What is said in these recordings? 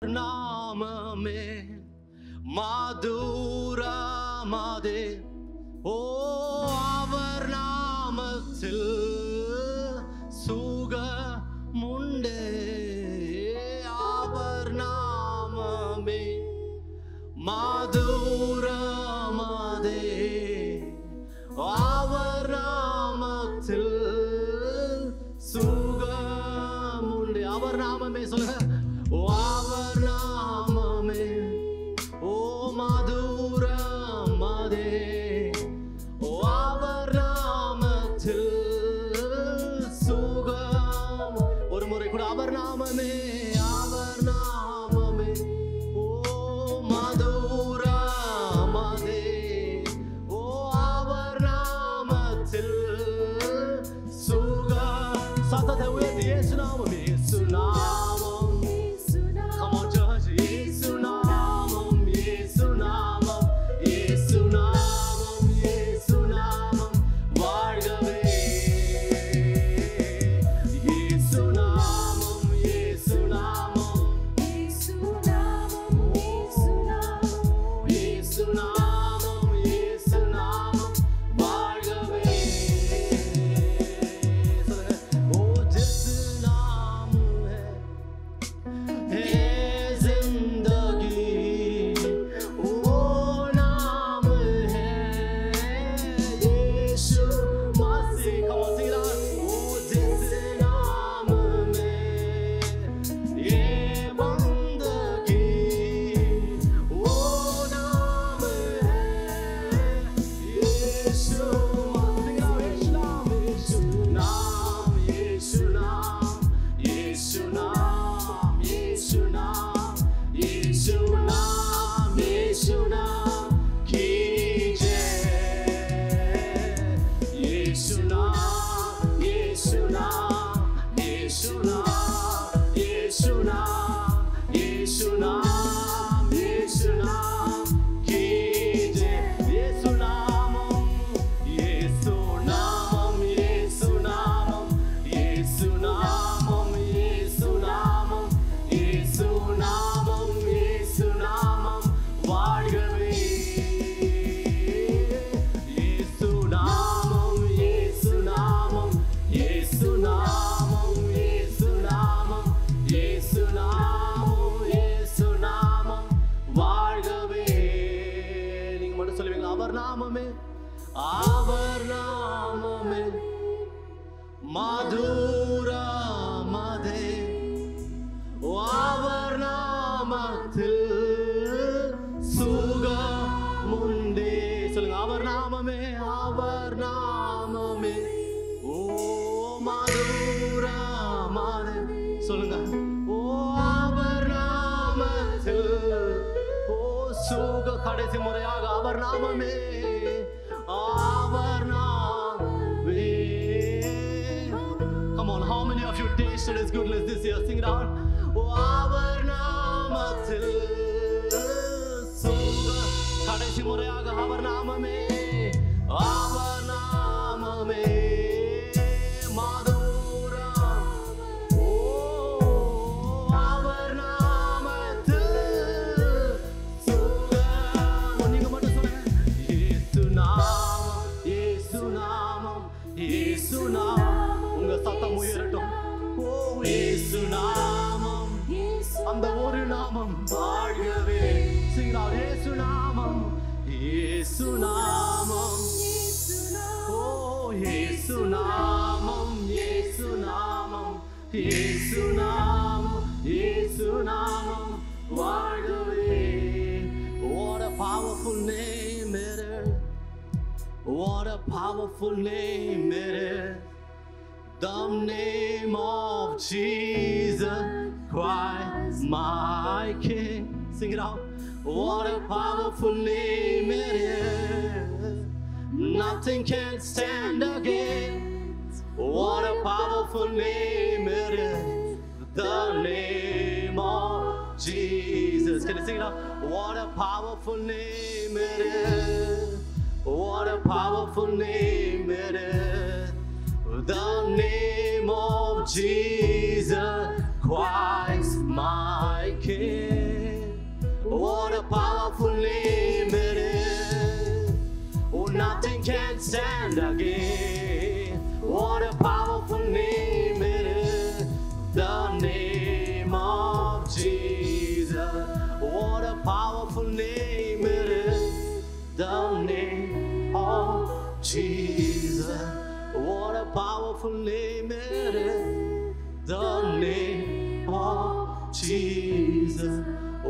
நாமமே மதுரமதே ஓ அவர் நாமத்தில் சுகமுண்டே அவர் நாமமே மதுரமதே அவர் நாமத்தில் சுகமுண்டே அவர் நாமமே சொல்லுங்க அவர் நாமமே ஓ மதுரமதே அவர் நாமத்தில் சுகம் ஒரு முறை கூட அவர் நாமமே ஓ மதுரமதே ஓ அவர் நாமத்தில் சுகம் சத்தத்தை உயர்த்தி இயேசு நாமம் இயேசு நாமம் அவர் நாமமே மதுரமதே அவர் நாமத்தில் சுகமுண்டே சொல்லுங்க அவர் நாமமே ஓ மதுரமதே சொல்லுங்க ஓ அவர் நாமத்தில் ஓ சுக கடைசி முறையாக அவர் நாமமே Come on, how many of you tasted His goodness this year? Sing it out. Our namathil suga kadaisi murayaga our namame madura oh our namathil suga ninga mattum solunga Yesu namam unga satham uyaratum oh Yesu namam அந்த ஒரு நாமம் வாழ்கவே sing out Yesu namam oh Yesu namam வாழ்கவே what a powerful name it is What a powerful name it is, the name of Jesus Christ, my King. Sing it out. What a powerful name it is, nothing can stand against. What a powerful name it is, the name of Jesus. Can you sing it out? What a powerful name it is. What a powerful name it is, the name of Jesus Christ, my King. stand again. What a powerful name it is, the name of Jesus. What a powerful name it is, the name of Jesus. What a powerful name it is, the name of Jesus.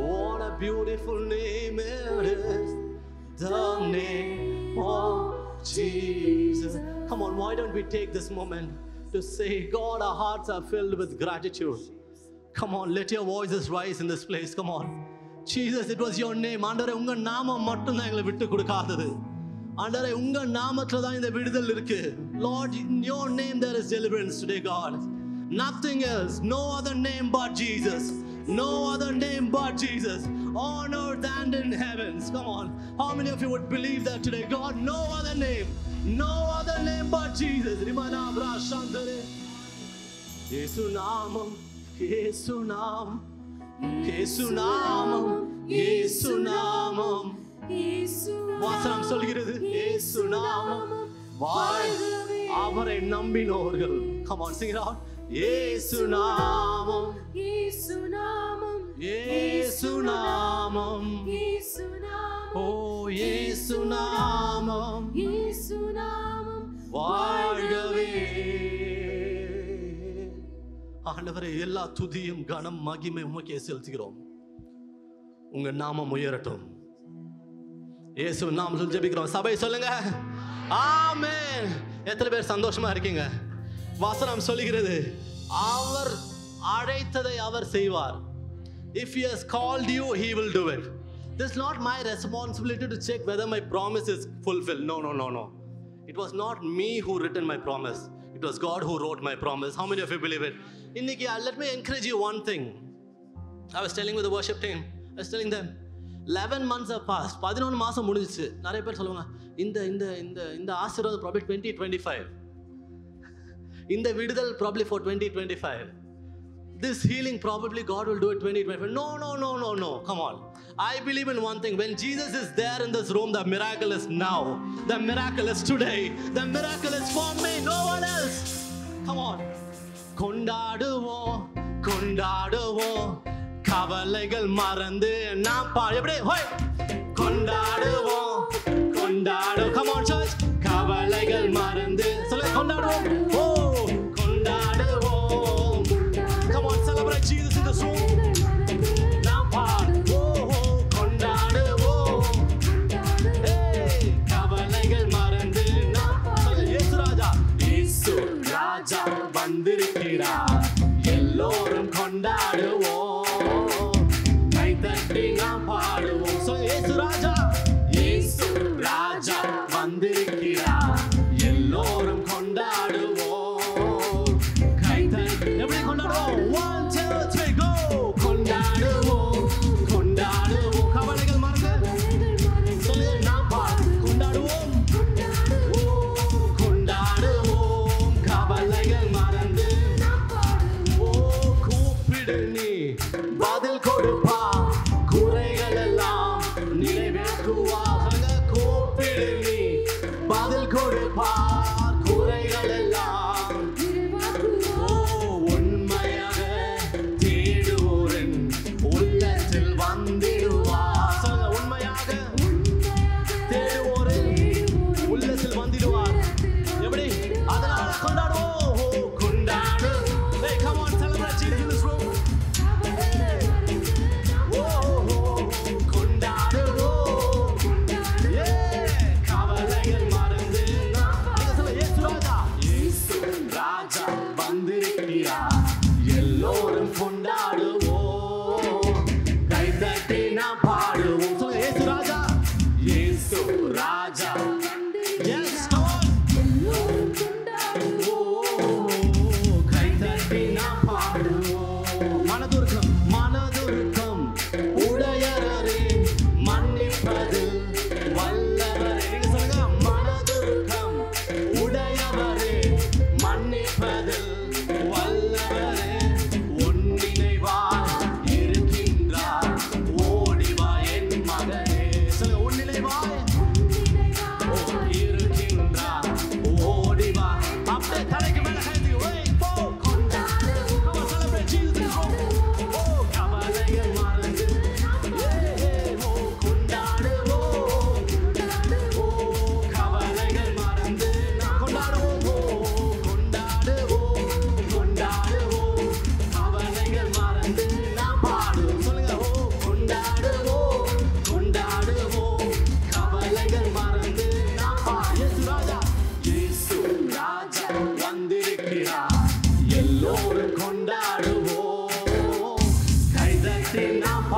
What a beautiful name it is, the name of Jesus. Come on, why don't we take this moment to say, God, our hearts are filled with gratitude. Come on, let your voices rise in this place. Come on. Jesus, it was your name. ஆண்டவரே உங்க நாமம் மட்டும் தான் எங்களை விட்டு கொடுக்காதது. ஆண்டவரே உங்க நாமத்துல தான் இந்த விடுதல் இருக்கு. Lord, in your name there is deliverance today, God. Nothing else, no other name but Jesus. No other name but Jesus. On earth and in heavens. Come on. How many of you would believe that today? God, no other name. No other name but Jesus. Rimana bra shandare. Yesu namam. Yesu namam. Yesu namam. Yesu namam. வாசனம் சொல்கிறது இயேசு நாமம் வாழ்கவே அவரை நம்பினோர்கள். Come on, sing it out. இயேசு நாமம் இயேசு நாமம் இயேசு நாமம் இயேசு நாமம் ஓ இயேசு நாமம் இயேசு நாமம் வாழ்கவே. ஆண்டவரே, எல்லா துதியும் கனம் மகிமை உமக்கே செலுத்துகிறோம். உங்க நாமம் உயரட்டும். இயேசு நாமத்தில் ஜெபிக்கிறோம். சபை சொல்லுங்க ஆமென். எத்தனை பேர் சந்தோஷமா இருக்கீங்க? வசனம் சொல்லுகிறது, அவர் அழைத்ததை அவர் செய்வார். If he has called you, he will do it. This is not my responsibility to check whether my promise is fulfilled. No. It was not me who written my promise. It was God who wrote my promise. How many of you believe it? Inniki, let me encourage you one thing. I was telling with the worship team, I was telling them, 11 months have passed. 11 மாசம் முடிஞ்சிச்சு. நிறைய பேர் சொல்லுவாங்க, இந்த ஆசீர்வாதம் probably 2025. இந்த விடுதல் probably for 2025. This healing probably God will do it 2025. No. Come on. I believe in one thing. When Jesus is there in this room, the miracle is now. The miracle is today. The miracle is for me, no one else. Come on. கொண்டாடுவோம் கவலைகள் மறந்து நாம் எப்படி கொண்டாடுவோம். Come on church. கவலைகள் மறந்து சொல்லுங்க கொண்டாடுவோம். ஓ கொண்டாடுவோம். Come on, celebrate Jesus in this room. நாம் பாடுவோம் கொண்டாடுவோம். ஏய் கவலைகள் மறந்து நாம் இயேசு ராஜா வந்திருக்கிறார். எல்லோரும் கொண்டாடுவோம். கை தட்டி நாம் பாடுவோம். So இயேசு ராஜா வந்திருக்கிறார். எல்லோரும் கொண்டாடுவோம்.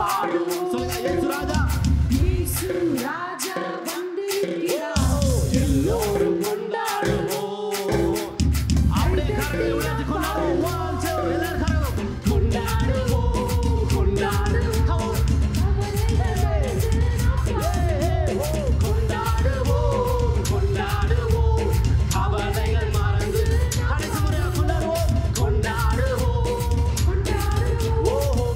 பாடுவோம். சொல்லுங்க, இயேசு ராஜா. இயேசு ராஜா வந்திருக்கிறார். எல்லோரும் கொண்டாடுவோம். அப்படியே கரங்களை உயர்த்தி கொண்டாடுவோம். 1, 2 எல்லாரும் கரங்களை கொண்டாடுவோம். கொண்டாடுவோம். Come on. கொண்டாடுவோம். கொண்டாடுவோம். கவலைகள் மறந்து கடைசி முறையா கொண்டாடுவோம். கொண்டாடுவோம். ஓ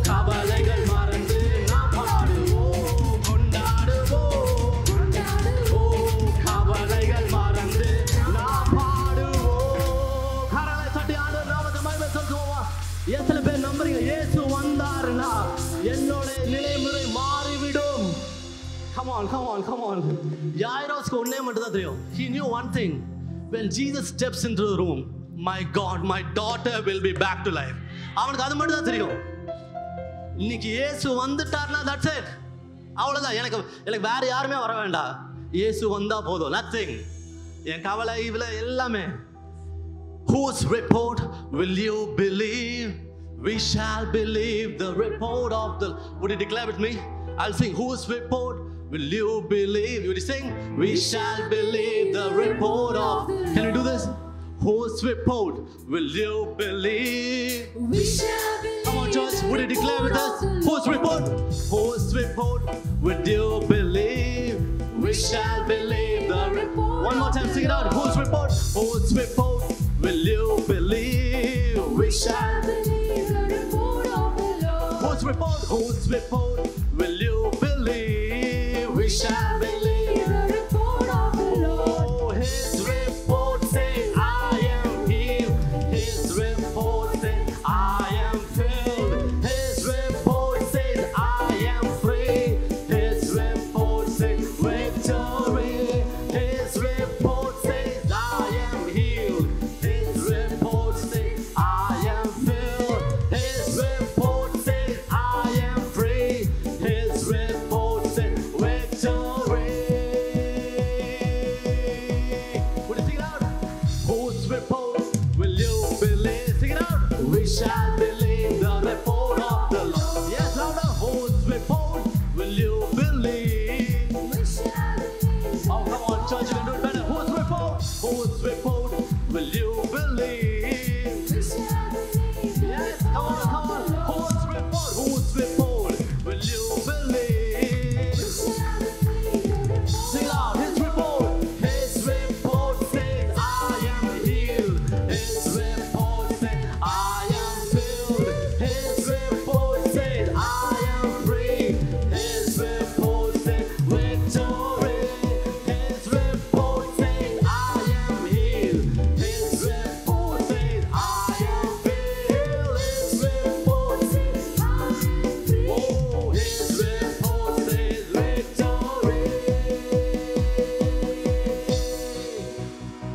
கவலைகள் மறந்து நாம் பாடுவோம். கொண்டாடுவோம். ஓ கவலைகள் மறந்து நாம் பாடுவோம். கரங்களை தட்டி ஆண்டவர் நாமத்தை மகிமை சொல்லுவோமா? எத்தனை பேர் நம்புறீங்க இயேசு வந்தாருன்னா என்னோட நிலைமுறை மாறிவிடும்? Come on, come on, come on. யாயிரோஸ்க்கு ஒண்ணே மட்டும் தான் தெரியும். He knew one thing. When Jesus steps into the room, my God, my daughter will be back to life. அவனுக்கு அது மட்டும் தான் தெரியும். இன்னைக்கு இயேசு வந்துட்டார்னா that's it. அவ்வளவுதான். எனக்கு வேற யாருமே வர வேண்டாம். இயேசு வந்தா போதும். Nothing. என் கவலை இவள எல்லாமே. Whose report will you believe? We shall believe the report of the. Would you declare with me? I'll sing. Whose report will you believe? Would you sing? We shall believe the report of. Can we do this? Whose report will you believe? We shall believe. Come on, church. Would you declare with us? Whose report? Whose report will you believe? We shall believe the report. One more time, sing it out. Whose report? Whose report will you believe? We shall believe the report of the Lord. Whose report? Whose report will you believe? We shall believe the report of the Lord. Oh, His report says I am healed. His report says I am filled. His report says I am free. His report says victory. His report says I am healed. His report says I am filled. His report says I am free. His report says victory. Would you sing it out? Whose report will you believe? Sing it out. We shall believe the report of the Lord. Yes, louder. Whose report will you believe? We shall believe. Oh, come on, church, you can do it better. Whose report? Whose report will you believe? We shall believe the Yes, come on, come on. Whose report? Whose report will you believe? shall believe the report. Sing out. His report. His report says I am healed. His report says I am filled. His report says I am free. His report says victory. His report says I am healed. His report says I am filled. His report says I am free. oh, His report says victory.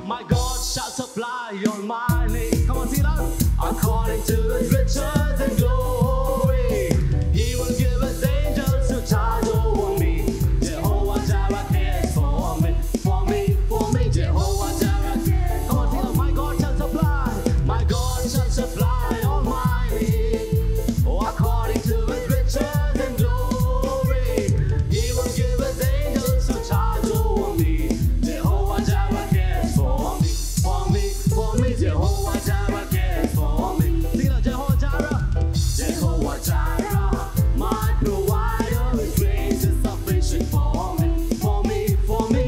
My God shall supply all my needs. Come on, sing it out. According to His riches and glory, He will give His angels to charge over me. Jehovah Jireh cares for me, for me, for me. Jehovah Jireh cares. Come on, sing it out. My God shall supply. My God shall supply all my needs. Oh, according to His riches and glory, He will give His angels to charge over me. Jehovah Jireh cares for me, for me, for me. Jehovah Jireh cares for me. Sing it out, Jehovah Jireh. Jehovah Jireh, my provider, His grace is sufficient for me, for me, for me.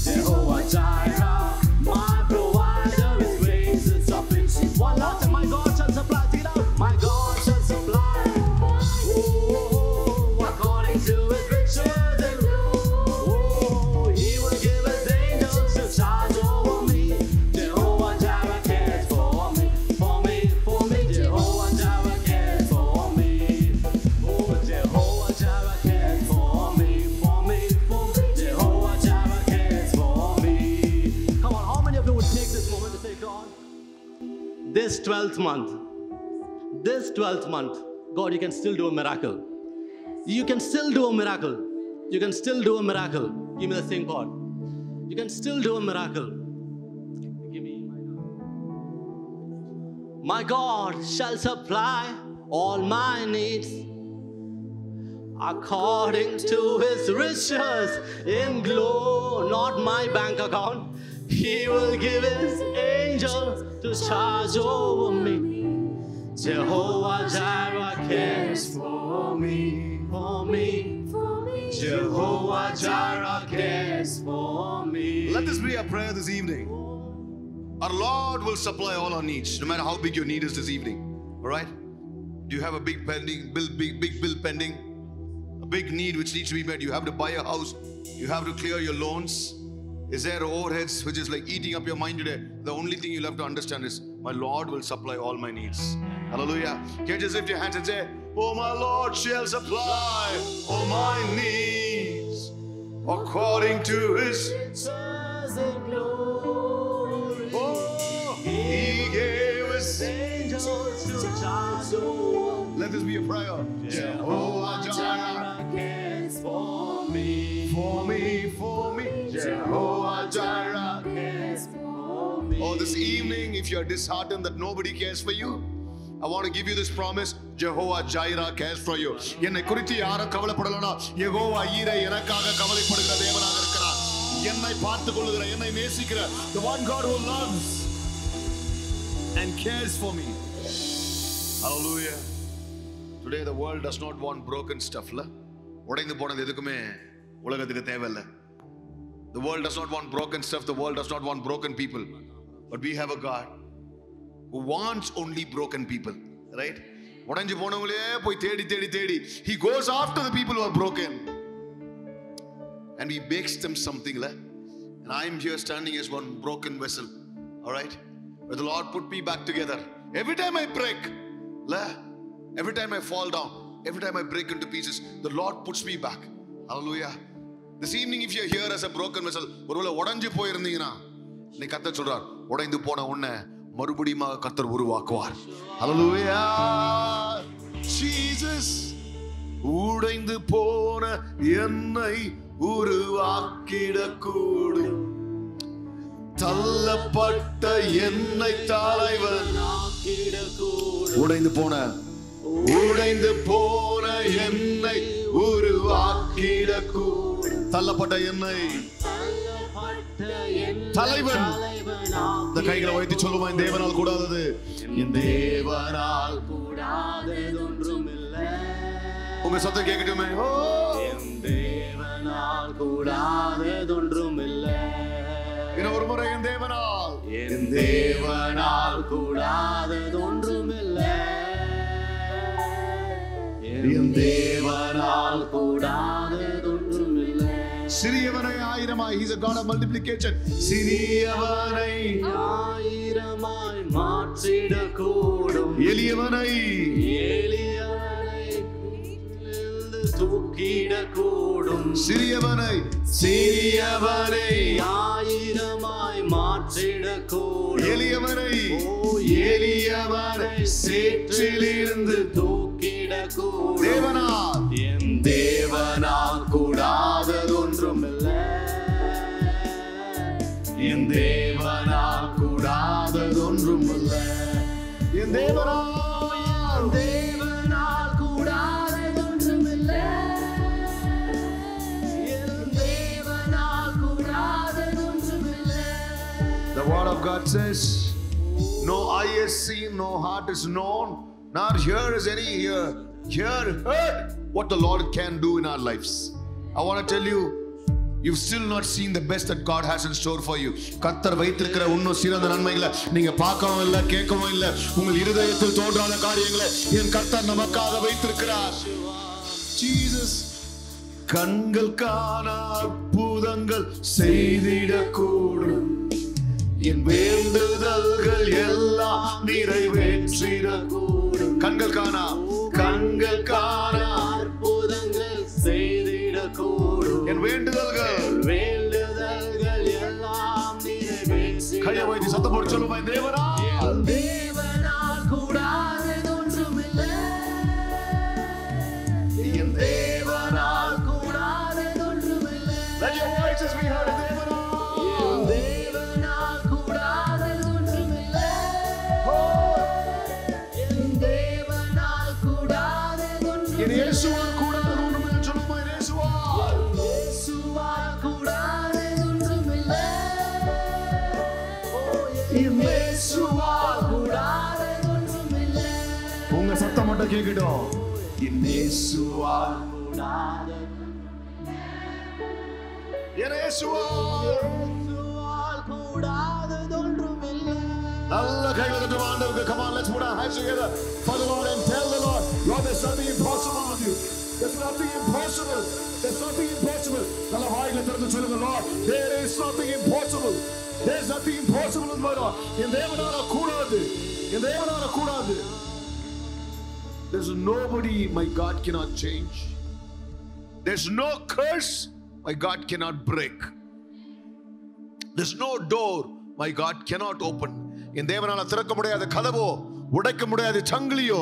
Jehovah Jireh, my provider, His grace is sufficient. One last time, my God shall supply. Sing it out. My God shall supply. Oh, according to His riches and oh, He will give His angels to charge over me. Jehovah Jireh cares for me, for me, for me. Jehovah Jireh cares for me. Oh, Jehovah Jireh cares for me, for me, for me. Jehovah Jireh cares for me. Come on, how many of you would take this moment to say, God, this 12th month, God, you can still do a miracle. You can still do a miracle. You can still do a miracle. Give me the same chord. You can still do a miracle. Give me my God shall supply all my needs according to his riches in glory, not my bank account. He will give his angels to charge over me. Jehovah Jireh cares for me, for me. Jehovah Jireh cares for me. Let this be our prayer this evening. Our Lord will supply all our needs, no matter how big your need is this evening. All right? Do you have a big bill pending? A big need which needs to be met. You have to buy a house. You have to clear your loans. Is there overheads which is like eating up your mind today? The only thing you'll have to understand is, my Lord will supply all my needs. Hallelujah. Can you just lift your hands and say, oh, my Lord shall supply all my needs according to his Riches in glory. Oh, he gave us. Angels to charge over. Let this be a prayer. Jehovah Jireh cares for me. for me, for me. Jehovah Jireh cares for me. Oh, this evening, if you're disheartened that nobody cares for you, I want to give you this promise. Jehovah Jireh cares for you. என்னை குறித்து யாரும் கவலைப்படலனா, யெகோவா ஈரே எனக்காக கவலைப்படுகிற தேவனாக இருக்கிறார். என்னை பார்த்துக் கொள்ளுகிற, என்னை நேசிக்கிற, the one God who loves and cares for me. Hallelujah. Today the world does not want broken stuff. உடைந்து போனது எதுக்குமே உலகத்துக்கு தேவையில்லை. The world does not want broken stuff. The world does not want broken people. But we have a God who wants only broken people. Right? உடைஞ்சு போனவங்களே போய் தேடி தேடி தேடி. He goes after the people who are broken. And he makes them something. And I am here standing as one broken vessel. Alright? But the Lord put me back together. Every time I break, every time I fall down, every time I break into pieces, the Lord puts me back. Hallelujah. This evening, if you're here as a broken vessel, ஒருவேளை உடைஞ்சு போயிருந்தீங்கன்னா, நீ கர்த்தர் சொல்றார், உடைந்து போன உன்னை மறுபடியும் கர்த்தர் உருவாக்குவார். Hallelujah. Jesus, உடைந்து போன என்னை உருவாக்கிடக்கூடும். தள்ளப்பட்ட என்னை தலைவன் உடைந்து போன என்னை உருவாக்கிடக்கூடும். தள்ளப்பட்ட என்னை தலைவன். இந்த கைகளை வைத்து சொல்லுமா, என் தேவனால் கூடாதது, என் தேவனால் கூடாததொன்றும் இல்லை. உங்க சத்தம் கேட்கட்டுமே. என் தேவனால் கூடாததொன்றும் இல்லை. இன்னும் ஒரு முறை, என் தேவனால், என் தேவனால் கூடாததொன்றும் இல்லை. என் தேவனால் கூடாததொன்றும் இல்லை. சிறியவனை ஆயிரமாய், he's a God of multiplication. சிறியவனை ஆயிரமாய் மாற்றிடக்கூடும். எளியவனை தூக்கிடக்கூடும். சிறியவனை ஆயிரமாய் மாற்றிடக்கூடும். எளியவனை சேற்றிலிருந்து தூக்கிடக்கூடும். தேவனால், என் தேவனால் கூடாததொன்றும் இல்லை. என் தேவனால் கூடாததொன்றும் இல்லை. என் தேவனால் கூடாததொன்றும் இல்லை. என் தேவனால் கூடாததொன்றும் இல்லை. The word of God says, no eye has seen, no heart is known, not ear is any heard what the Lord can do in our lives. I want to tell you, you've still not seen the best that God has in store for you. கர்த்தர் வைத்திருக்கிற இன்னும் சிறந்த நன்மைகளை நீங்க பார்க்கவும் இல்லை, கேட்கவும் இல்லை. உங்கள் இருதயத்தில் தோன்றாத காரியங்களை என் கர்த்தர் நமக்காக வைத்திருக்கிறார். Jesus, கண்கள் காண அற்புதங்கள் செய்திடக்கூடும். என் வேண்டுதல்கள் எல்லாம் நிறைவேற்றிடக்கூடும். கண்கள் காண அற்புதங்கள் செய்திடக்கூடும். என் வேண்டுதல்கள் எல்லாம் நிறைவேற்றிடக்கூடும். கையை வைத்து சத்தம் போட்டு சொல்லுமா, என் தேவனால், தேவனால் கூடாததொன்றும் இல்லை. என் தேவனால் கூடாததொன்றும் இல்லை. Let your voices be heard. தேவனால் கூடாததொன்றும் இல்லை. என் தேவனால் கூடாததொன்றும் இல்லை. இயேசுவால் கூடாதது ஒன்றுமில்லை. சத்தம் கேட்கட்டும். என் இயேசுவால் கூடாது என் இயேசுவால் இயேசுவால் கூடாததொன்றுமில்லை. நல்ல கைகளை தட்டி ஆண்டவருக்கு. Come on, let's put our hands together for the Lord and tell the Lord, Lord, there's nothing impossible with you. There's nothing impossible. There's nothing impossible. நல்ல வாயில திறந்து சொல்லுங்க, Lord, there is nothing impossible. There's nothing impossible with my Lord. என் தேவனால கூடாது. என் தேவனால கூடாது. There's nobody my God cannot change. There's no curse my God cannot break. There's no door my God cannot open. என் தேவனால திறக்க முடியாத கதவோ, உடைக்க முடியாத சங்கிலியோ,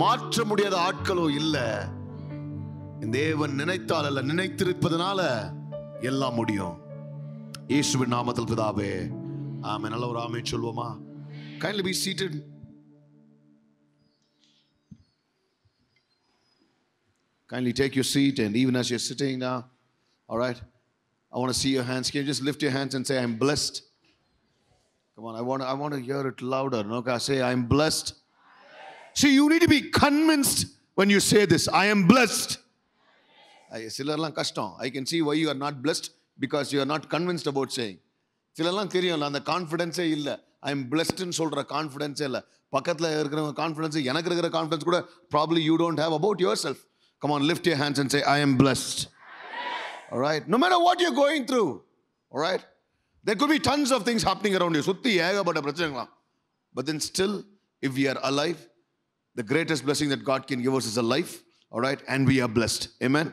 மாற்ற முடியாத ஆட்களோ இல்ல. என் தேவன் நினைத்தால் அல்ல, நினைத்திருப்பதனால எல்லாம் முடியும். இயேசுவின் நாமத்தில் பிதாவே, ஆமென். நல்ல ஒரு ஆமென் சொல்வோமா? Kindly be seated. Kindly take your seat, and even as you're sitting now, all right, I want to see your hands. Can you just lift your hands and say, I'm blessed? Come on, I want to hear it louder. No, say, I'm blessed. See, you need to be convinced when you say this. I am blessed. சிலர்லாம் கஷ்டம். I can see why you are not blessed, because you are not convinced about saying. சிலர்லாம் தெரியும்ல, அந்த கான்ஃபிடன்ஸே இல்லை. I am blessed ன்னு சொல்ற கான்ஃபிடன்ஸே இல்லை. பக்கத்தில் இருக்கிறவங்க கான்ஃபிடன்ஸ், எனக்கு இருக்கிற கான்ஃபிடன்ஸ் கூட probably you don't have about yourself. Come on, lift your hands and say, I am blessed. All right, no matter what you're going through, all right, there could be tons of things happening around you. சுத்தி ஏகப்பட்ட பிரச்சனைகளாம். But then still, if we are alive, the greatest blessing that God can give us is a life, all right, and we are blessed. Amen.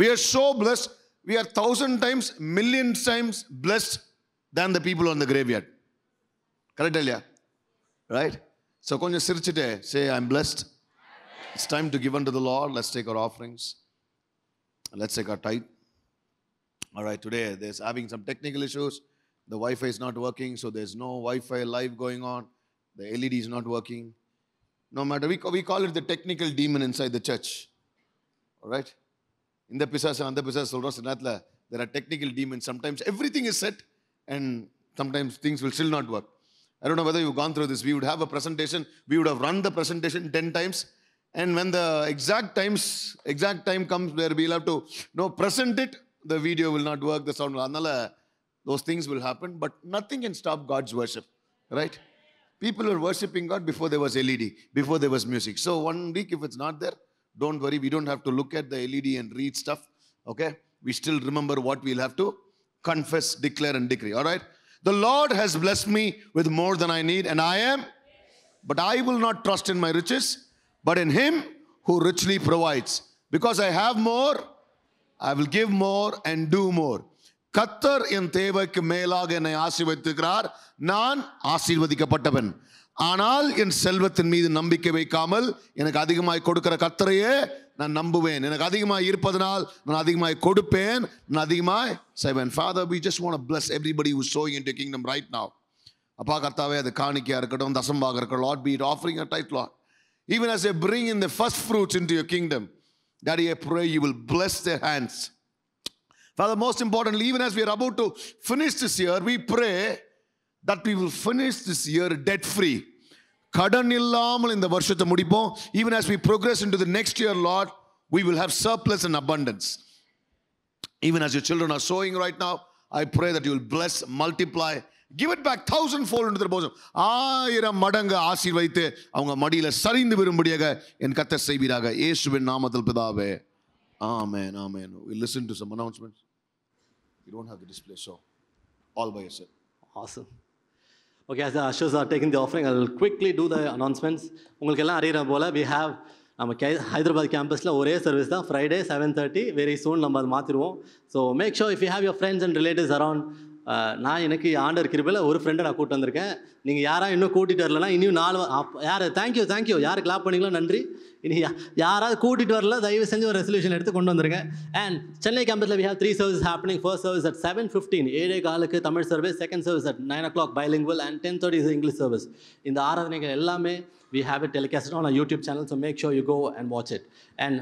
We are so blessed. We are 1,000 times, million times blessed than the people on the graveyard. Correct, Elia? Right? So, konja sirichite, say, I'm blessed. It's time to give unto the Lord. Let's take our offerings. Let's take our tithe. All right, today there's having some technical issues. The Wi-Fi is not working, so there's no Wi-Fi live going on. The LED is not working. No matter, we call it the technical demon inside the church. All right? In the pisas and the pisas, there are technical demons. Sometimes everything is set, and sometimes things will still not work. I don't know whether you've gone through this. We would have a presentation. We would have run the presentation 10 times. And when the exact time comes where we'll have to present it, the video will not work, the sound will not. Those things will happen, but nothing can stop God's worship, right? People were worshiping God before there was LED, before there was music. So one week, if it's not there, don't worry. We don't have to look at the LED and read stuff, okay? We still remember what we'll have to confess, declare, and decree, all right? The Lord has blessed me with more than I need, and I am, but I will not trust in my riches, but in Him who richly provides. Because I have more, I will give more and do more. கர்த்தர் என் தேவைக்கு மேலாக என்னை ஆசீர்வதிக்கிறார். நான் ஆசீர்வதிக்கப்பட்டவன். ஆனால் என் செல்வத்தின் மீது நம்பிக்கை வைக்காமல் எனக்கு அதிகமாய் கொடுக்கிற கர்த்தரையே நான் நம்புவேன். எனக்கு அதிகமாய் இருப்பதனால் நான் அதிகமாய் கொடுப்பேன், நான் அதிகமாய் செய்வேன். Father, we just want to bless everybody who's sowing into your kingdom right now. அப்பா கர்த்தாவே, அது காணிக்கையா இருக்கட்டும், தசம்பாக இருக்கட்டும், Lord, be it offering a tithe, Lord. Even as they bring in the first fruits into your kingdom, Daddy, I pray you will bless their hands. Father, most importantly, even as we are about to finish this year, we pray that we will finish this year debt free. கடன் இல்லாமல் இந்த வருஷத்தை முடிப்போம். Even as we progress into the next year, Lord, we will have surplus and abundance. Even as your children are sowing right now, I pray that you will bless, multiply, give it back 1,000-fold into their bosom. 1000 மடங்கு ஆசீர்வதித்து அவங்க மடியில சரிந்து வரும்படியாக என் கர்த்தர் செய்வீராக. இயேசுவின் நாமத்தில் பிதாவே. Amen, amen. We'll listen to some announcements. You don't have the display, so all by yourself. Awesome. Okay, as the ushers are taking the offering, I'll quickly do the announcements. உங்களுக்கு எல்லாம் அறிகிற போல we have நம்ம ஹைதராபாத் கேம்பஸில் ஒரே service தான், Friday 7:30. Very soon நம்ம அதை மாற்றிடுவோம். So make sure if you have your friends and relatives around. நான் எனக்கு ஆண்டர் கிருபையில் ஒரு ஃப்ரெண்டை நான் கூப்பிட்டு வந்திருக்கேன். நீங்கள் யாராவது இன்னும் கூட்டிகிட்டு வரலன்னா இன்னும் 4 யார் தேங்க்யூ யார் கிளாப் பண்ணிங்களோ நன்றி. இனி யாராவது கூட்டிகிட்டு வரல, தயவு செஞ்சு ஒரு ரெசல்யூஷன் எடுத்து கொண்டு வந்துருங்க. அண்ட் சென்னை கேம்பஸில் we have 3 services happening. First service at 7:15, 7:15 Tamil service. Second service at 9 o'clock bilingual, and 10:30 is English service. இந்த ஆராதனைகள் எல்லாமே we have it telecasted on our YouTube channel, so make sure you go and watch it. And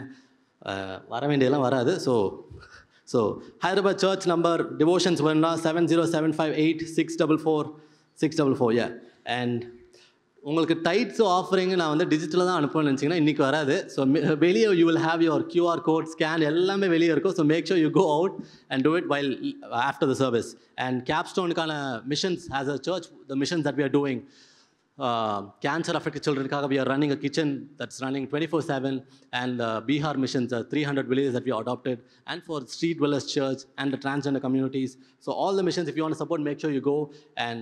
வர வேண்டியதெல்லாம் வராது. So Hyderabad church number devotions வரணும்னா 70758644 644. Yeah. And உங்களுக்கு tides offering நான் வந்து டிஜிட்டலாக தான் அனுப்பணும்னு நினச்சிங்கன்னா இன்றைக்கி வராது. ஸோ வெளியே you will have your QR code scan எல்லாமே வெளியே இருக்கும். So make sure you go out and do it while after the service. And கேப்ஸ்டோனுக்கான missions as a church, the missions that we are doing. Cancer affected children, we are running a kitchen that's running 24/7, and Bihar missions, 300 villages that we adopted, and for Street Dwellers Church and the transgender communities. So all the missions, if you want to support, make sure you go and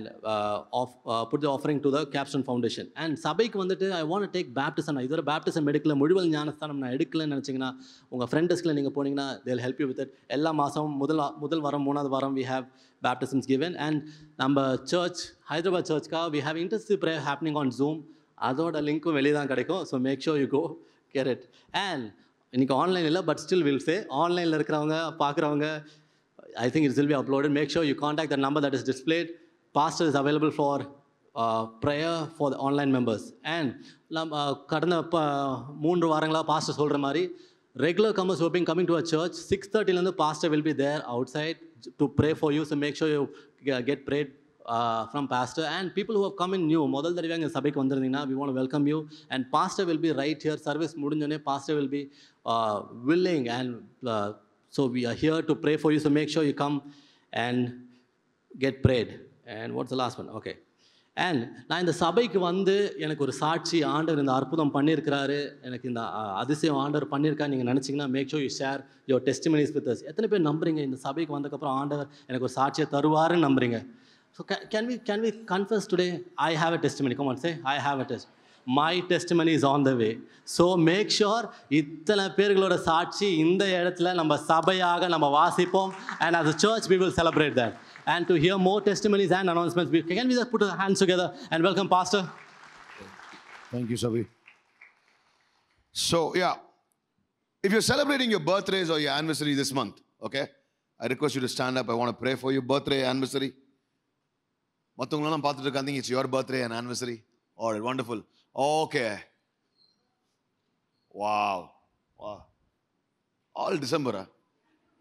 put the offering to the Capstone Foundation. And Sabaik வந்துட்டு I want to take baptism. இதுவரை baptism எடுக்கல, முழுவல் ஞானஸ்தானம் நான் எடுக்கலன்னு நினச்சிங்கன்னா உங்கள் ஃப்ரெண்டஸ்கில் நீங்கள் போனீங்கன்னா they'll help you with it. எல்லா மாதம் முதல் வாரம் 3வது வாரம் we have baptisms given. And நம்ம சர்ச் ஹைதராபாத் சர்ச்க்காக we have intensive prayer happening on Zoom. அதோட லிங்க்கும் வெளியே தான் கிடைக்கும். So make sure you go get it. And இன்றைக்கி ஆன்லைன் இல்லை, பட் ஸ்டில் வில் சே ஆன்லைனில் இருக்கிறவங்க பார்க்குறவங்க, I think it will be uploaded. Make sure you contact the number that is displayed. Pastor is available for prayer for the online members. And கடந்த 3 வாரங்களாக pastor சொல்கிற மாதிரி regular comers who have been coming to a church, 6:30 pastor will be there outside to pray for you. So make sure you get prayed from pastor. And people who have come in new, முதல் தடவை எங்கள் சபைக்கு வந்திருந்தீங்கன்னா we want to welcome you. And pastor will be right here. Service முடிஞ்சோடனே pastor will be willing, and so we are here to pray for you. So make sure you come and get prayed. And what's the last one? Okay. And நான் இந்த சபைக்கு வந்து எனக்கு ஒரு சாட்சி, ஆண்டவர் இந்த அற்புதம் பண்ணியிருக்கிறாரு, எனக்கு இந்த அதிசயம் ஆண்டவர் பண்ணியிருக்கா நீங்கள் நினச்சிங்கன்னா make sure you share your testimonies with us. எத்தனை பேர் நம்புறீங்க இந்த சபைக்கு வந்ததுக்கப்புறம் ஆண்டவர் எனக்கு ஒரு சாட்சியை தருவாருன்னு நம்புறீங்க? So can we confess today I have a testimony. Come on say I have a test. My testimony is on the way. So make sure இத்தனை பேர்களோட சாட்சி இந்த இடத்துல நம்ம சபையாக நம்ம வாசிப்போம். And as a church we will celebrate that. And to hear more testimonies and announcements, can we just put our hands together and welcome Pastor? Thank you, Sabi. So yeah, if you're celebrating your birthdays or your anniversary this month, okay, I request you to stand up. I want to pray for your birthday, anniversary. மற்றவங்களெல்லாம் பார்த்துட்டு இருக்காங்க, it's your birthday and anniversary. All right, wonderful. Okay. Wow. All December.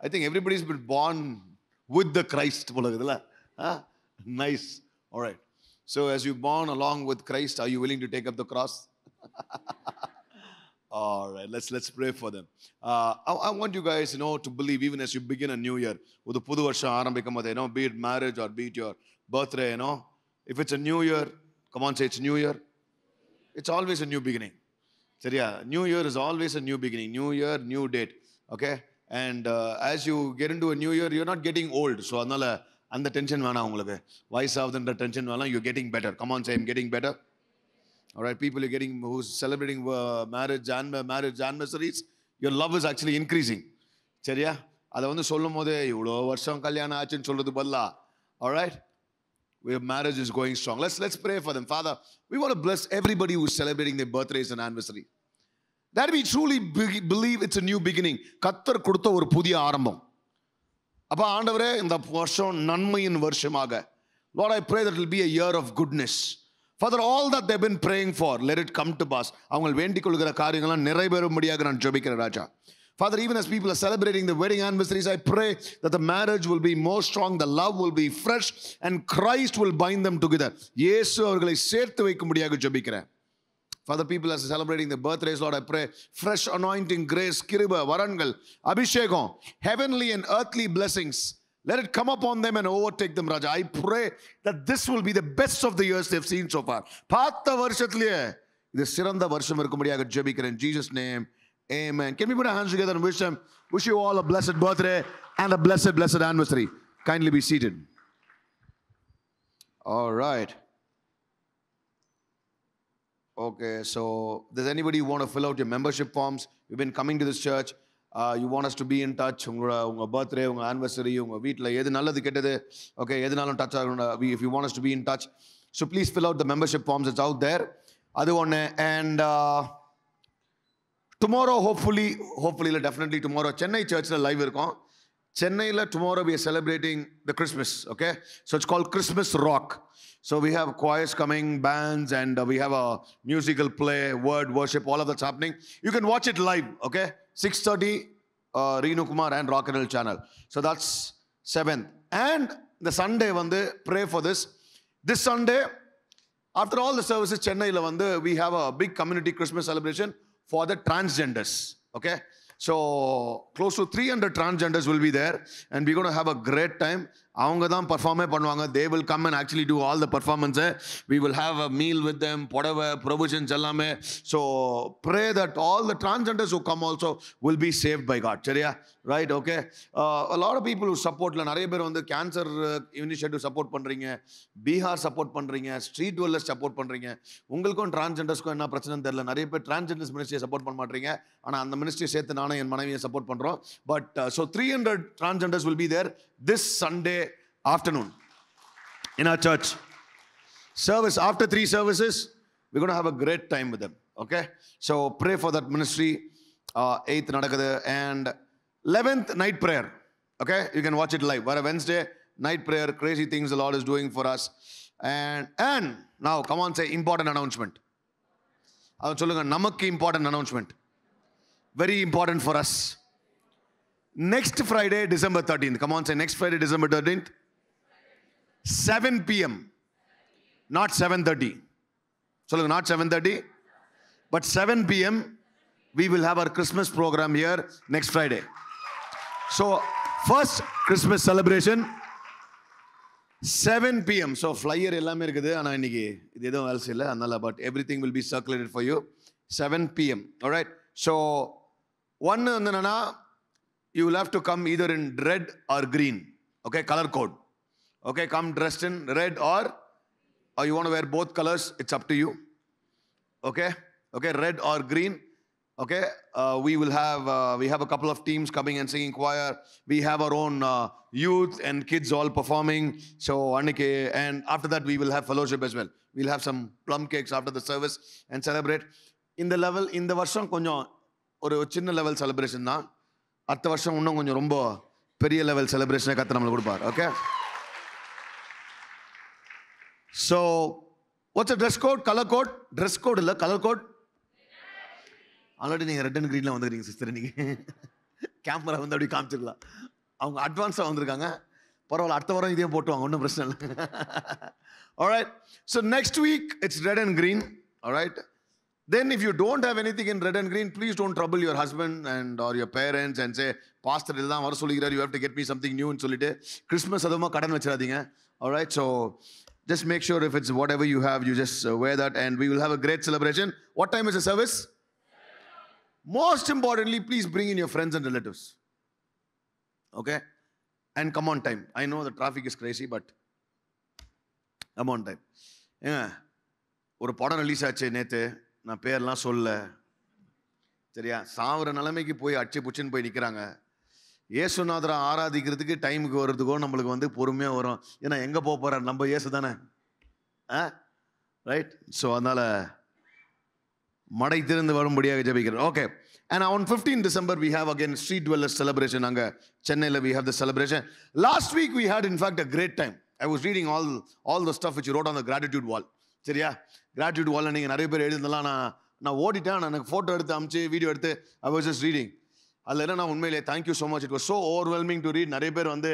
I think everybody's been born with the Christ. Nice. All right. So as you're born along with Christ, are you willing to take up the cross? All right. Let's pray for them. I want you guys, to believe even as you begin a new year. ஒரு புது வருஷம் ஆரம்பிக்கும் போது, be it marriage or be it your birthday, if it's a new year, come on, say it's new year. It's always a new beginning. Seriya, new year is always a new beginning. New year, new date. Okay? And as you get into a new year, you're not getting old. So adnala andha tension vena ungalku. Vaisavudra tension vena, you're getting better. Come on, say I'm getting better. All right, people are getting, who's celebrating marriage anniversaries, your love is actually increasing. Seriya? Adha vandu sollumode ivlo varsham kalyana aachunu solradhu badala. All right? Where marriage is going strong. Let's pray for them. Father, we want to bless everybody who's celebrating their birthdays and anniversary. That we truly believe it's a new beginning. Kattar கொடுத்த ஒரு புதிய ஆரம்பம். அப்ப ஆண்டவரே இந்த வருஷம் நன்மையின் வருஷமாக. Lord, I pray that it will be a year of goodness. Father, all that they've been praying for, let it come to pass. அவங்க வேண்டிக் கொள்கிற காரியங்கள்லாம் நிறைவேறும்படியாக நான் ஜெபிக்கிறேன் ராஜா. Father, even as people are celebrating the wedding anniversaries, I pray that the marriage will be more strong, the love will be fresh, and Christ will bind them together. இயேசு அவர்களை சேர்த்து வைக்கும்படியாக ஜெபிக்கிறேன். Father, people as celebrating their birthdays, Lord, I pray fresh anointing, grace, kiruba, varangal, abhishekam, heavenly and earthly blessings. Let it come upon them and overtake them, Raja. I pray that this will be the best of the years they've seen so far. பார்த்த வருஷத்திலேயே இது சிறந்த வருஷம் இருக்கும்படியாக ஜெபிக்கிறேன். In Jesus' name. Amen. Can we put our hands together and wish you all a blessed birthday and a blessed anniversary. Kindly be seated. All right. Okay, so does anybody want to fill out your membership forms? You've been coming to this church. You want us to be in touch. Unga birthday, unga anniversary, unga veetla edhu nalladhu kettadhu. Okay, edunalum touch agunda. If you want us to be in touch, so please fill out the membership forms. It's out there. Adu one. And tomorrow, hopefully, definitely tomorrow, Chennai Church live irukom. Chennai tomorrow we are celebrating the Christmas, okay? So it's called Christmas Rock. So we have choirs coming, bands, and we have a musical play, word worship, all of that's happening. You can watch it live, okay? 6:30, Reenu Kumar and Rock and Roll channel. So that's 7th. And the Sunday, pray for this. This Sunday, After all the services, Chennaiல வந்து we have a big community Christmas celebration for the transgenders. Okay, so close to 300 transgenders will be there, and we're going to have a great time. அவங்க தான் perform பண்ணுவாங்க. They will come and actually do all the performance. We will have a meal with them, புடவை provisions எல்லாமே. So pray that all the transgenders who come also will be saved by God. சரியா? Right? Okay. A lot of people who support, நிறைய பேர் வந்து cancer initiative support பண்றீங்க, Bihar support பண்றீங்க, street dwellers support பண்றீங்க. உங்களுக்கும் டிரான்ஸ்ஜெண்டர்ஸ்க்கும் என்ன பிரச்சனை தெரியல. நிறைய பேர் டிரான்ஸ்ஜெண்டர்ஸ் மினிஸ்ட்ரியை சப்போர்ட் பண்ண மாட்டீங்க. ஆனா அந்த மினிஸ்ட்ரியை சேர்த்து நானும் என் மனைவியை சப்போர்ட் பண்றோம். But so 300 transgenders will be there this Sunday afternoon in our church service. After 3 services, we're going to have a great time with them. Okay, so pray for that ministry. 8th nadakadhu, and 11th night prayer. Okay, you can watch it live. Vara Wednesday night prayer, crazy things the Lord is doing for us. And now come on, say important announcement. Adu solunga, namakku important announcement, very important for us. Next Friday, December 13th. Come on, say next Friday, December 13th. 7 p.m. Not 7:30. So not 7:30, but 7 p.m. we will have our Christmas program here next Friday. So first Christmas celebration 7 p.m. So flyer எல்லாமே இருக்குது. ஆனா இன்னைக்கு இது எதுவும் else இல்ல. அதனால but everything will be circulated for you. 7 p.m. All right. So one என்னன்னா, you will have to come either in red or green. Okay, color code. Okay, come dressed in red or you want to wear both colors, it's up to you. Okay, okay, red or green. Okay, we have a couple of teams coming and singing choir. We have our own youth and kids all performing. So and after that we will have fellowship as well. We'll have some plum cakes after the service and celebrate. In the level, இந்த வருஷம் கொஞ்சம் ஒரு சின்ன level celebration தான். அடுத்த வருஷம் இன்னும் கொஞ்சம் ரொம்ப பெரிய லெவல் செலிப்ரேஷனை கத்து நம்மளுக்கு கொடுப்பார். Okay, so what's the dress code? Color code? Dress code இல்ல, color code. ஆல்ரெடி நீங்க ரெட் அண்ட் கிரீன்ல வந்துக்கிறீங்க சிஸ்டர். நீங்க கேமரா வந்து அப்படி காமிச்சிடலாம். அவங்க அட்வான்ஸா வந்திருக்காங்க. பரவாயில்ல, அடுத்த வாரம் இதையும் போட்டுவாங்க, ஒன்றும் பிரச்சனை இல்லை. Alright, so next week it's red and green. Alright, then if you don't have anything in red and green, please don't trouble your husband and or your parents and say, pastor இதுதான் வர சொல்லிக்கிறார், you have to get me something new ன்னு சொல்லிட்டு Christmas அதுமா கடன் வச்சிடாதீங்க. Alright, so just make sure if it's whatever you have, you just wear that, and we will have a great celebration. What time is the service? Most importantly, please bring in your friends and relatives. Okay, and come on time. I know the traffic is crazy, but come on time. ஒரு படம் release ஆச்சு நேற்று, நான் பேர்லாம் சொல்ல, சரியா? சாவர நிலைமைக்கு போய் அச்சு புச்சுன்னு போய் நிற்கிறாங்க. ஏசுநாதரை ஆராதிக்கிறதுக்கு டைமுக்கு வர்றதுக்கோ நம்மளுக்கு வந்து பொறுமையாக வரும். ஏன்னா எங்கே போக போகிறார், நம்ம ஏசு தானே. ரைட், ஸோ அதனால் மடை திறந்து வரும்படியாக ஜெபிக்கிறேன். Okay, and on 15 December we have again street dwellers celebration. அங்கே சென்னையில் we have the celebration. Last week we had in fact a great time. I was reading all the stuff which you wrote on the gratitude wall. சரியா? gratitude wall நீங்கள் நிறைய பேர் எழுதுனதெல்லாம் நான் ஓடிட்டேன். நான் எனக்கு photo எடுத்து அமிச்சு வீடியோ எடுத்து I was just reading. அதில் என்ன, நான் உண்மையிலே thank you so much. It was so overwhelming to read. நிறைய பேர் வந்து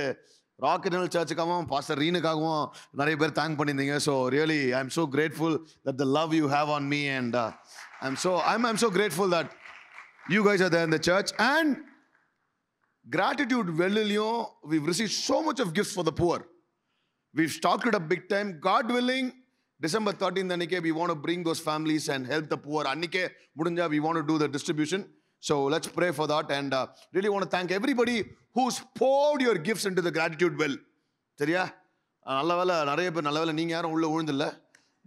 ராக்கெட் சர்ச்சுக்காகவும் பாஸ்டர் ரீனுக்காகவும் நிறைய பேர் தேங்க் பண்ணியிருந்தீங்க. So really I am so grateful that the love you have on me, and I'm so grateful that you guys are there in the church. And gratitude வெள்ளிலையும் we've received so much of gifts for the poor. We've stocked it up big time. God willing, December 13th அன்னைக்கே we want to bring those families and help the poor. அன்னைக்கே முடிஞ்சா we want to do the distribution. So let's pray for that, and really want to thank everybody who's poured your gifts into the gratitude well. சரியா? நல்ல வேலை, நிறைய பேர் நல்ல வேலை நீங்கள் யாரும் உள்ள விழுந்தில்லை.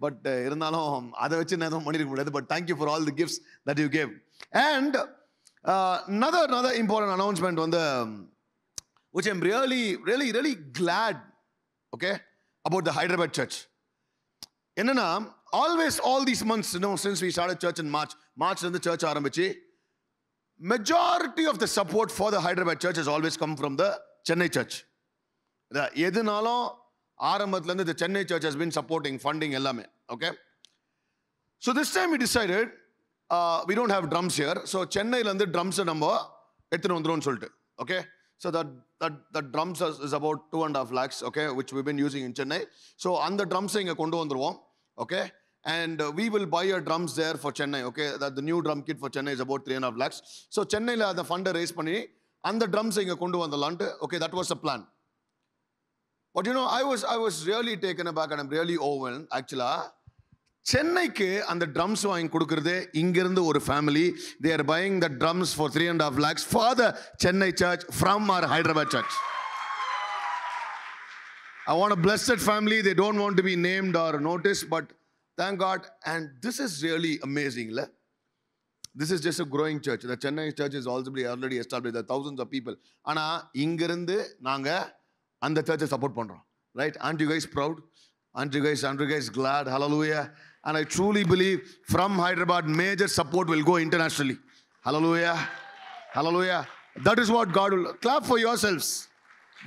பட் இருந்தாலும் அதை வச்சு நான் எதுவும் பண்ணிருக்க முடியாது. But thank you for all the gifts that you gave. And another important announcement வந்து which I'm really glad, okay, about the Hyderabad church. என்னன்னா, always all these months, since we started church in March இருந்து church ஆரம்பிச்சு, majority of the support for the Hyderabad church has always come from the Chennai church. எதுனாலும் ஆரம்பத்துல the Chennai church has been supporting, funding எல்லாமே. Okay, so this time we decided we don't have drums here, so சென்னையில இருந்து drums நம்ம எடுத்துட்டு வந்துருவோம்னு சொல்லிட்டு. Okay, so that drums is about 2.5 lakhs, okay, which we've been using in Chennai. So அந்த drums இங்க கொண்டு வந்துருவோம். Okay, and we will buy a drums there for Chennai. Okay, that the new drum kit for Chennai is about 3.5 lakhs. So Chennai la the fund raise panni and the drums inga kondu vandalantu. Okay, that was the plan. But you know, I was really taken aback and I'm really overwhelmed. Actually, சென்னைக்கு அந்த drums வாங்கி கொடுக்கறது இங்கிருந்து ஒரு family. They are buying the drums for 3.5 lakhs for the Chennai church from our Hyderabad church. I want to bless that family. They don't want to be named or noticed, but thank God. And this is really amazing. This is just a growing church. The Chennai church is already established. There are thousands of people. ஆனா இங்கிருந்து நாங்க அந்த சர்ச்சை support பண்றோம். Right? Aren't you guys proud? Aren't you guys glad? Hallelujah. And I truly believe from Hyderabad, major support will go internationally. Hallelujah. Hallelujah. That is what God will. Clap for yourselves.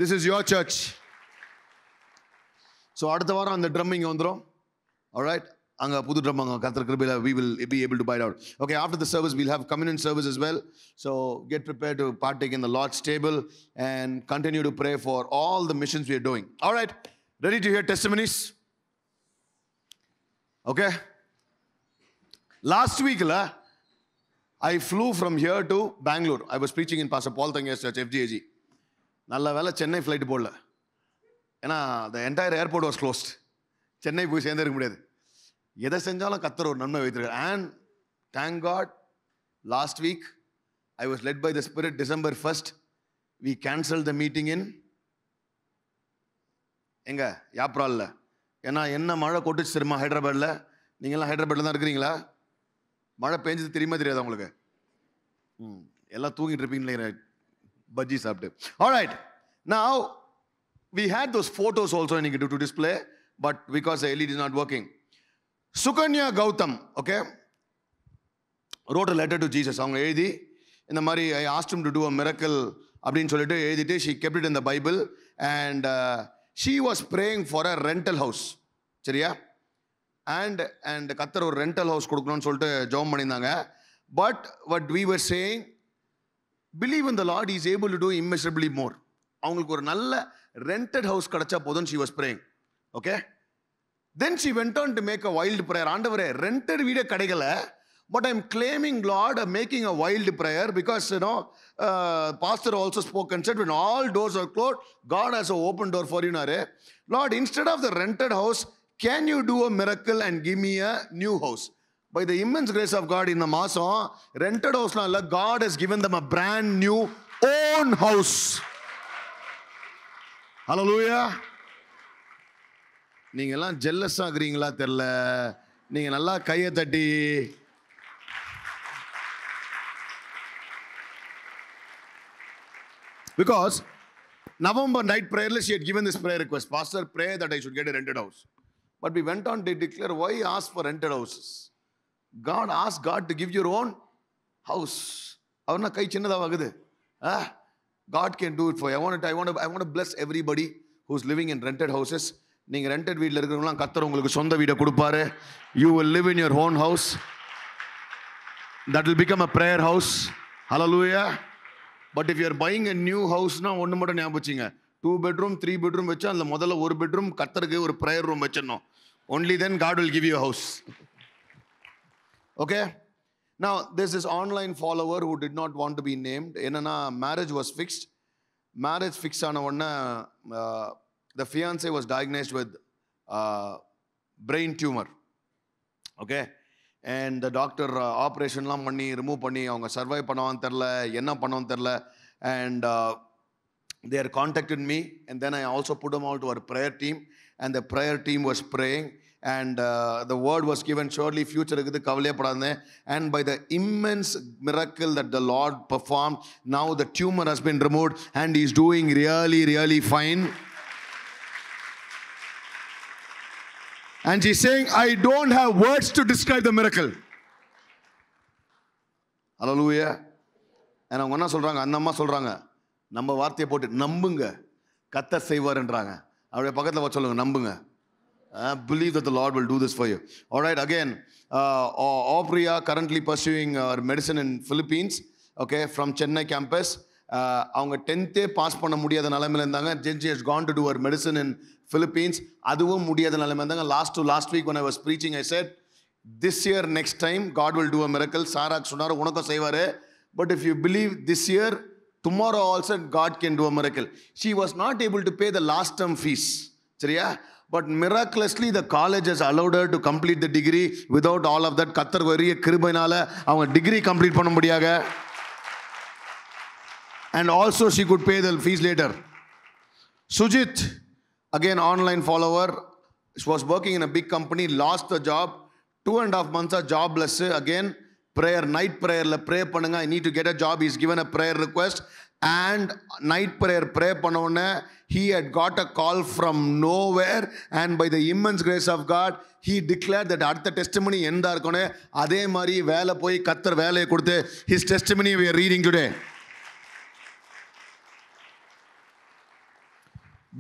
This is your church. So அடுத்த வாரம் அந்த drumming வந்துரும். All right. அங்க புது drum அங்க கர்த்தர் கிருபையில we will be able to buy it out. Okay, after the service we'll have communion service as well. So get prepared to partake in the Lord's table and continue to pray for all the missions we are doing. All right. Ready to hear testimonies? Okay. Last week I flew from here to Bangalore. I was preaching in Pastor Paul Thangiya's church, FGAG. நல்ல வேளை Chennai flight போடல. ஏன்னா the entire airport was closed. Chennai போய் சேர்ந்திருக்க முடியாது. எதை செஞ்சாலும் கர்த்தர் ஒரு நன்மை வைத்திருக்கார். And thank God, last week I was led by the Spirit. December 1st we cancelled the meeting in எங்க யாப்ரால்ல. ஏன்னா என்ன மழை கொட்டுச்சு தெரியுமா ஹைதராபாத்ல? நீங்கள்லாம் ஹைதராபாத்ல தான் இருக்கிறீங்களா? மழை பெஞ்சது தெரியுமா தெரியாதா உங்களுக்கு? எல்லாம் தூங்கிட்டு இருப்பீங்களே பஜ்ஜி சாப்பிட்டு. All right. Now we had those photos also to display, but because the LED is not working. Sukanya Gautam, okay, wrote a letter to Jesus. அவங்க எழுதி இந்த மாதிரி I asked him to do a miracle அப்படின்னு சொல்லிட்டு எழுதிட்டு she kept it in the Bible and she was praying for a rental house. சரியா? and கர்த்தர் ஒரு rental house கொடுக்கணும்னு சொல்லிட்டு ஜெபம் பண்ணியிருந்தாங்க. But what we were saying, believe in the Lord, he is able to do immeasurably more. அவங்களுக்கு ஒரு நல்ல rented house கிடைச்சா போதும் she was praying. Okay? Then she went on to make a wild prayer. ஆண்டவரே rented வீடே கிடைக்கல, but I'm claiming Lord, making a wild prayer because you know pastor also spoke and said when all doors are closed, God has an open door for you. Lord, instead of the rented house, can you do a miracle and give me a new house? By the immense grace of God, in the மாசம் rented house ல God has given them a brand new own house. Hallelujah. நீங்க எல்லாம் jealous ஆகுறீங்களா தெரியல. நீங்க நல்லா கையை தட்டி because November night prayer she had given this prayer request, pastor, pray that I should get a rented house. But we went on to declare, why ask for rented houses? God asked God to give your own house. அவர்னா கை சின்னதாகுது. God can do it for you. I want to bless everybody who's living in rented houses. நீங்க rented வீட்ல இருக்கிறவங்கலாம் கர்த்தர் உங்களுக்கு சொந்த வீடை கொடுப்பாரு. You will live in your own house. That will become a prayer house. Hallelujah. But if you are buying a new house னா ஒண்ணு மட்டும் ஞாபகம் வச்சுங்க. 2 bedroom 3 bedroom வச்சா அந்த முதல்ல ஒரு பெட்ரூம் கர்த்தருக்கு ஒரு prayer room வச்சிடணும். Only then God will give you a house. Okay? Now there's this online follower who did not want to be named. என்னன்னா marriage was fixed. Marriage fix ஆன உடனே the fiancé was diagnosed with brain tumor. Okay? And the doctor ஆப்ரேஷன்லாம் பண்ணி remove பண்ணி அவங்க சர்வை பண்ணுவான்னு தெரில, என்ன பண்ணுவான்னு தெரில. And they had contacted me and then I also put them all to our prayer team and the prayer team was praying and the word was given, surely future இருக்குது கவலையப்படாதே. And by the immense miracle that the Lord performed, now the tumor has been removed and he is doing really, really fine. And she's saying, I don't have words to describe the miracle. Hallelujah. And அவங்க என்ன சொல்றாங்க, அந்த அம்மா சொல்றாங்க, நம்ம வார்த்தையை போட்டு நம்புங்க, கர்த்தர் செய்வார்ன்றாங்க. அவருடைய பக்கத்துல வச்சு சொல்லுங்க, நம்புங்க. Believe that the Lord will do this for you. All right, again, Aupriya currently pursuing her medicine in Philippines, okay, from Chennai campus. அவங்க 10th பாஸ் பண்ண முடியாத நிலைமையில இருந்தாங்க. She has gone to do her medicine in Philippines. அதுவும் முடியாத நிலைமையில இருந்தாங்க. Last week when I was preaching, I said, this year next time God will do a miracle. சாரா சொன்னாரு உனக்கும் செய்வாரு. But if you believe this year, tomorrow also God can do a miracle. She was not able to pay the last term fees. சரியா? But miraculously the college has allowed her to complete the degree without all of that. கர்த்தர் வரிய கிருபையினால அவங்க degree complete பண்ண முடியாத. And also she could pay the fees later. Sujit, again online follower, was working in a big company, lost the job. 2.5 months are jobless. Again, prayer, night prayer la pray பண்ணுங்க. I need to get a job. He's given a prayer request. And night prayer pray பண்ணோன்னே he had got a call from nowhere, and by the immense grace of God he declared that அடுத்த testimony எந்தா இருக்குன்னு அதே மாதிரி வேலை போய் கர்த்தர் வேலையை கொடுத்து his testimony we are reading today.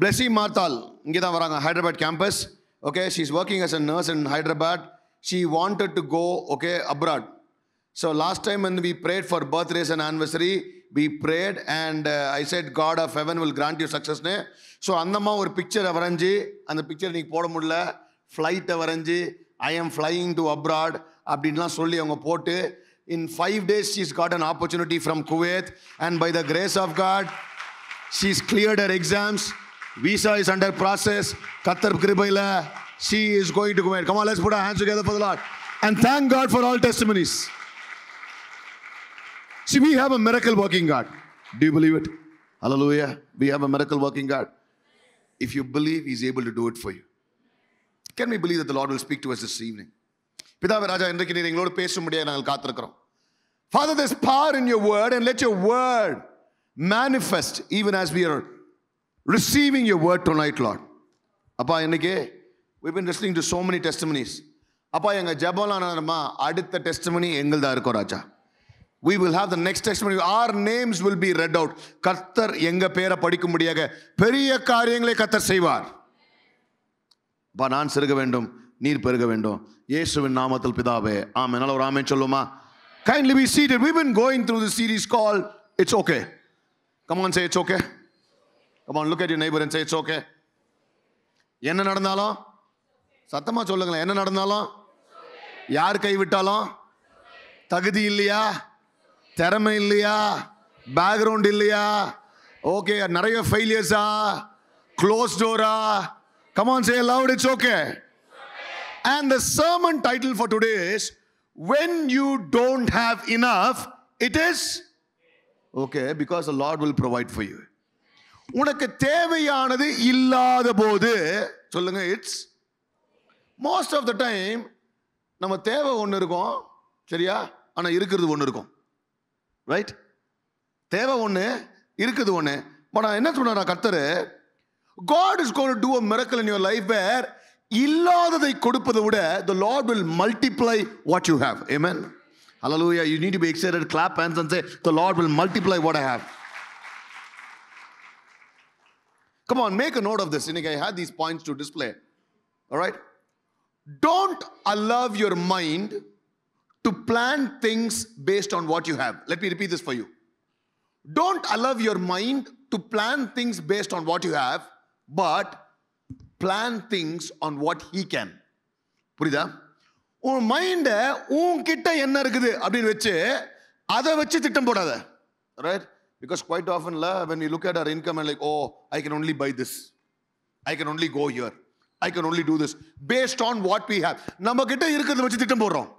Blessy Marthal இங்கே தான் வராங்க, Hyderabad campus. Okay, she's working as a nurse in Hyderabad. She wanted to go abroad. So last time when we prayed for birthdays and anniversary, we prayed and I said God of heaven will grant you success. So அந்தம்மா ஒரு பிக்சரை வரைஞ்சி அந்த picture நீ போட முடியல, ஃப்ளைட்டை வரைஞ்சி I am flying to abroad அப்படின்லாம் சொல்லி அவங்க போட்டு in 5 days she's got an opportunity from Kuwait, and by the grace of God she's cleared her exams. Visa is under process. கர்த்தர் கிருபையில she is going to Kuwait. Come on, let's put our hands together for the Lord and thank God for all testimonies. See, we have a miracle working God. Do you believe it? Hallelujah. We have a miracle working God. If you believe, He's able to do it for you. Can we believe that the Lord will speak to us this evening? பிதாவே ராஜா, இன்றைக்கு நீர் எங்களோடு பேசும்படியாக நாங்கள் காத்திருக்கிறோம். Father, there's power in your word, and let your word manifest even as we are receiving your word tonight, Lord. அப்பா, இன்னைக்கு we've been listening to so many testimonies. அப்பா, எங்க ஜெபம்லாம் நம்ம அடுத்த டெஸ்டிமனி எங்கள்தான் இருக்கும் ராஜா. We will have the next testimony. Our names will be read out. கர்த்தர் எங்க பேரை படிக்கும்படியாக பெரிய காரியங்களை கர்த்தர் செய்வார். அப்பா, நான் சிறுக வேண்டும், நீர் பெருக வேண்டும். இயேசுவின் நாமத்தில் பிதாவே, ஆமென். நல்ல ஒரு ஆமென் சொல்லுமா? Kindly be seated. We've been going through the series called It's Okay. Come on, say it's okay. Come on, look at your neighbor and say it's okay. என்ன நடந்தாலும் சத்தமா சொல்லுங்களேன். என்ன நடந்தாலும், யார் கைவிட்டாலும், தகுதி இல்லையா, திறமை இல்லையா, பேக்ரவுண்ட் இல்லையா, ஓகே, நிறைய ஃபெயிலியர்ஸா, க்ளோஸ் டோரா, come on, say aloud, it's okay. And the sermon title for today is when you don't have enough, it is okay, because the Lord will provide for you. உனக்கு தேவையானது இல்லாத போது சொல்லுங்க, it's most of the time நம்ம தேவை ஒன்று இருக்கும், சரியா, ஆனா இருக்கிறது ஒன்று இருக்கும், ரைட்? தேவை ஒன்று, இருக்குது ஒன்று. பட் நான் என்ன சொன்னா கர்த்தர், God is going to do a miracle in your life where இல்லாததை கொடுப்பதை விட the Lord will multiply what you have. Amen. Hallelujah. You need to be excited, clap hands and say the Lord will multiply what I have. Come on, make a note of this. I had these points to display. All right? Don't allow your mind to plan things based on what you have. Let me repeat this for you. Don't allow your mind to plan things based on what you have, but plan things on what He can. புரியுதா? உன் மைண்ட உன்கிட்ட என்ன இருக்குது அப்படின்னு வச்சு அதை வச்சு திட்டம் போடாத. Right? Because quite often when you look at our income and like, oh, I can only buy this, I can only go here, I can only do this based on what we have. நம்ம கிட்ட இருக்கிறத வச்சு திட்டம் போடுறோம்.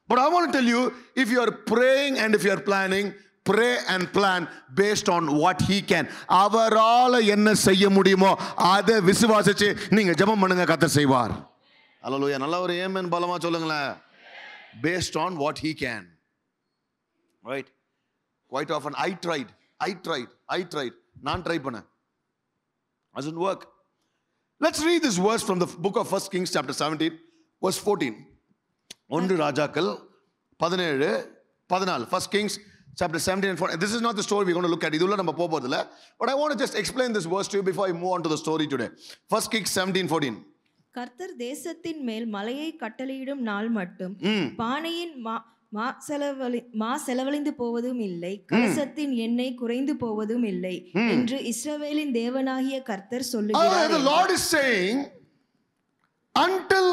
But I want to tell you, if you are praying and if you are planning, pray and plan based on what He can. அவரால என்ன செய்ய முடியுமோ அதை விசுவாசிச்சு நீங்க ஜெபம் பண்ணுங்க, கர்த்தர் செய்வார். அல்லேலூயா. நல்ல ஒரு ஆமென் பலமா சொல்லுங்களேன். Based on what He can. Right? Quite often I tried. நான் ட்ரை பண்ணேன். Doesn't work. Let's read this verse from the book of 1 Kings chapter 17 verse 14. 1 ராஜாக்கள் 17-14. 1 Kings chapter 17 and 14. This is not the story we're going to look at. இதுல நம்ம போக போறதில்ல. But I want to just explain this verse to you before I move on to the story today. 1 Kings 17-14. கர்த்தர் தேசத்தின் மேல் மலையை கட்டளையிடும் நாள் மட்டும் பானையின் மா செலவழிந்து போவதும் இல்லை, கலசத்தின் எண்ணெய் குறைந்து போவதும் இல்லை என்று இஸ்ரவேலின் தேவனாகிய கர்த்தர் சொல்லுகிறார். The Lord is saying, until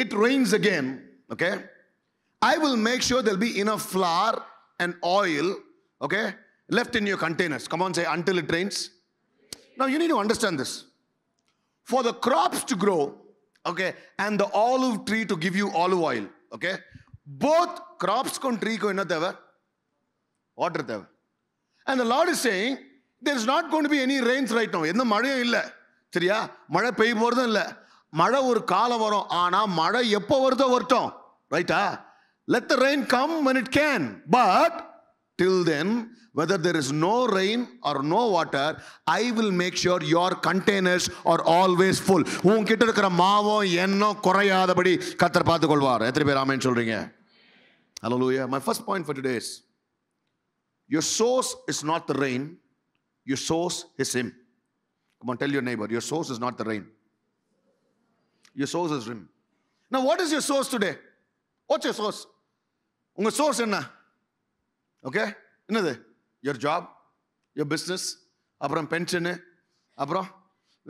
it rains again, okay, I will make sure there'll be enough flour and oil, okay, left in your containers. Come on, say, until it rains. Now you need to understand this. For the crops to grow, okay, and the olive tree to give you olive oil, okay, both crops and tree ko enna theva? Water theva. And the Lord is saying, there's not going to be any rains right now. enna மழையும் இல்ல. சரியா? மழை பெய்ய போறதும் இல்ல. மழை ஒரு காலம் வரும். ஆனா மழை எப்போ வருதோ வரட்டும். ரைட்டா? Let the rain come when it can. But till then, whether there is no rain or no water, I will make sure your containers are always full. உன்கிட்ட இருக்கிற மாவும் எண்ணெயும் குறையாதபடி கர்த்தர் பார்த்துக்கொள்வார். எத்தனை பேர் ஆமென் சொல்றீங்க? Hallelujah. My first point for today is, your source is not the rain, your source is Him. Come on, tell your neighbor, your source is not the rain. Your source is Him. Now, what is your source today? What's your source? உங்க source என்ன? Okay? என்னது? Your job, your business, அப்புறம் pension, அப்புறம்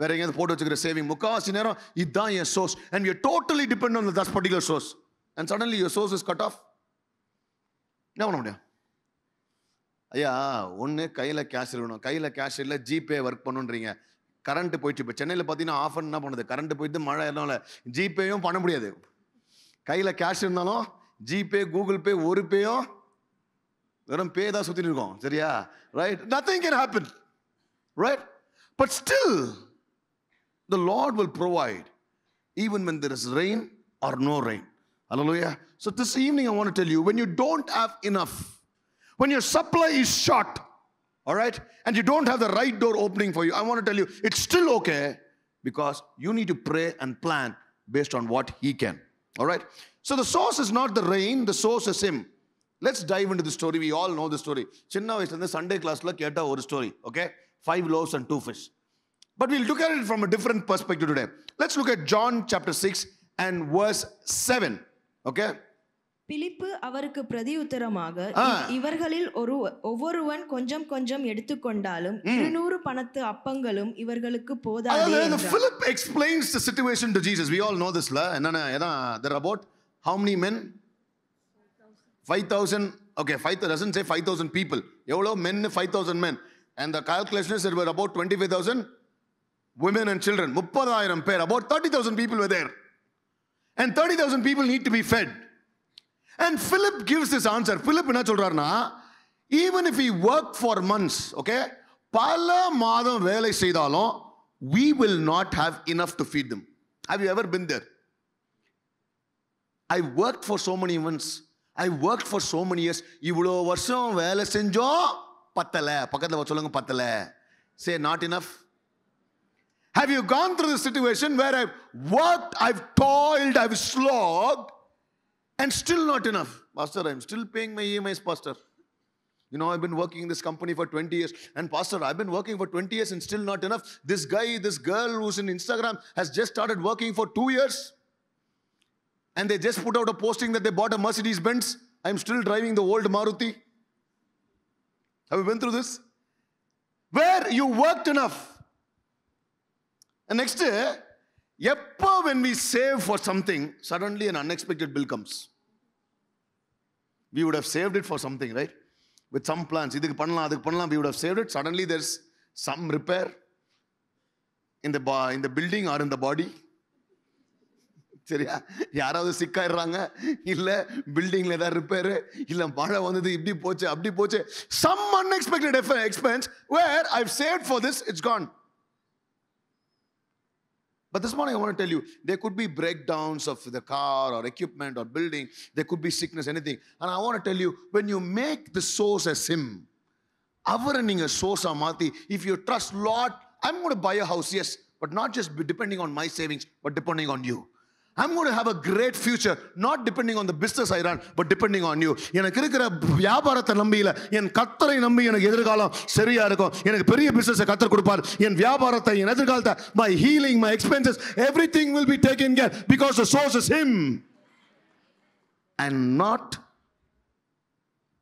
வேற எங்கேயாவது போட்டு வச்சுக்கிற saving. முக்காவாசி நேரம் இதுதான் என் source. And you're totally dependent on that particular source. And suddenly your source is cut off. என்ன பண்ண முடியும்? ஐயா, ஒன்று கையில் கேஷ் இருக்கணும். கையில் கேஷ் இல்லை, ஜிபே ஒர்க் பண்ணுன்றீங்க. கரண்ட் போயிட்டு இப்போ சென்னையில் பார்த்தீங்கன்னா ஆஃப் என்ன பண்ணுது? கரண்ட் போயிட்டு மழை எல்லாம் ஜிபேயும் பண்ண முடியாது. கையில் கேஷ் இருந்தாலும் ஜிபே, கூகுள் பே, ஒரு பேயும் வெறும் பே தான் சுற்றிட்டு இருக்கோம். சரியா? Right? Nothing can happen. Right? But still the Lord will provide even when there is rain or no rain. Hallelujah. So this evening I want to tell you, when you don't have enough, when your supply is short, all right, and you don't have the right door opening for you, I want to tell you, it's still okay, because you need to pray and plan based on what He can. All right? So the source is not the rain, the source is Him. Let's dive into the story. We all know the story. சின்ன வயசுல இருந்து Sunday கிளாஸ்ல கேட்ட ஒரு story. Okay? 5 loaves and 2 fish. But we'll look at it from a different perspective today. Let's look at John chapter 6 and verse 7. Okay? பிலிப்பு அவருக்கு பிரதியுத்தரமாக, இவர்களில் ஒவ்வொருவன் கொஞ்சம் கொஞ்சம் எடுத்துக்கொண்டாலும் 200 பணத்து அப்பங்களும் இவர்களுக்கு போதாது என்றார். Philip explains the situation to Jesus. We all know this la. என்னன்னா there are about how many men? 5,000. Okay, 5,000 doesn't say 5,000 people. எவ்வளோ men? 5,000 men. And the calculation is there were about 25,000 women and children. 30,000 பேர். About 30,000 people were there. And 30,000 people need to be fed. And Philip gives this answer. Philip என்ன சொல்றாருன்னா, even if he worked for months, okay, பல மாதம் வேலை செய்தாலும் we will not have enough to feed them. Have you ever been there? I worked for so many months. I worked for so many years. இவ்வளோ வருஷம் வேலை செஞ்சோம், பத்தல. பக்கத்தில் சொல்லுங்க, பத்தல. Say not enough. Have you gone through the situation where I've worked, I've toiled, I've slogged, and still not enough? Pastor, I'm still paying my EMIs, Pastor. You know, I've been working in this company for 20 years. And Pastor, I've been working for 20 years and still not enough. This guy, this girl who's in Instagram has just started working for 2 years. And they just put out a posting that they bought a Mercedes Benz. I'm still driving the old Maruti. Have you been through this? Where you worked enough. And next day, when we save for something, suddenly an unexpected bill comes. We would have saved it for something, right? With some plans. We would have saved it. Suddenly there's some repair in the building or in the body. சரியா? யாராவது சிக்காயிடுறாங்க, இல்ல பில்டிங்ல ஏதாவது repair, இல்ல மழை வந்தது, இப்படி போச்சு அப்படி போச்சு. Some unexpected expense where I've saved for this, it's gone. But this morning I want to tell you, there could be breakdowns of the car or equipment or building. There could be sickness, anything. And I want to tell you, when you make the source as Him, running a source amati, if you trust, Lord, I'm going to buy a house, yes, but not just depending on my savings, but depending on you. I'm going to have a great future, not depending on the business I run, but depending on you. எனக்கு இருக்கிற வியாபாரத்தை நம்பியில, என் கர்த்தரை நம்பி எனக்கு எதிர்காலம் சரியா இருக்கும். எனக்கு பெரிய பிசினஸ் கர்த்தர் கொடுப்பார். என் வியாபாரத்தை, என் எதிர்காலத்தை, my healing, my expenses, everything will be taken care because the source is Him and not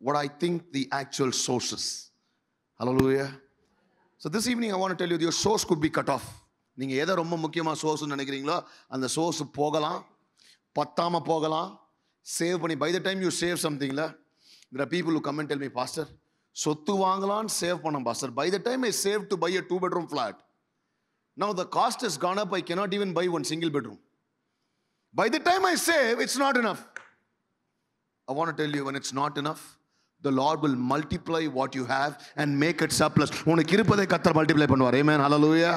what I think the actual source is. Hallelujah. So this evening I want to tell you your source could be cut off. நீங்க எதை ரொம்ப முக்கியமா சோர்ஸ்னு நினைக்கிறீங்களோ அந்த source போகலாம், பத்தாம போகலாம், save பண்ணி. By the time you save something, there are people who come and tell me, Pastor, சொத்து வாங்கலாம்னு சேவ் பண்ணேன் pastor. By the time I saved to buy a 2-bedroom flat, now the cost has gone up. I cannot even buy one single bedroom. By the time I save, it's not enough. I want to tell you, when it's not enough, the Lord will multiply what you have and make it surplus. உனக்கு இருப்பதை கர்த்தர் multiply பண்ணுவார். Amen. Hallelujah.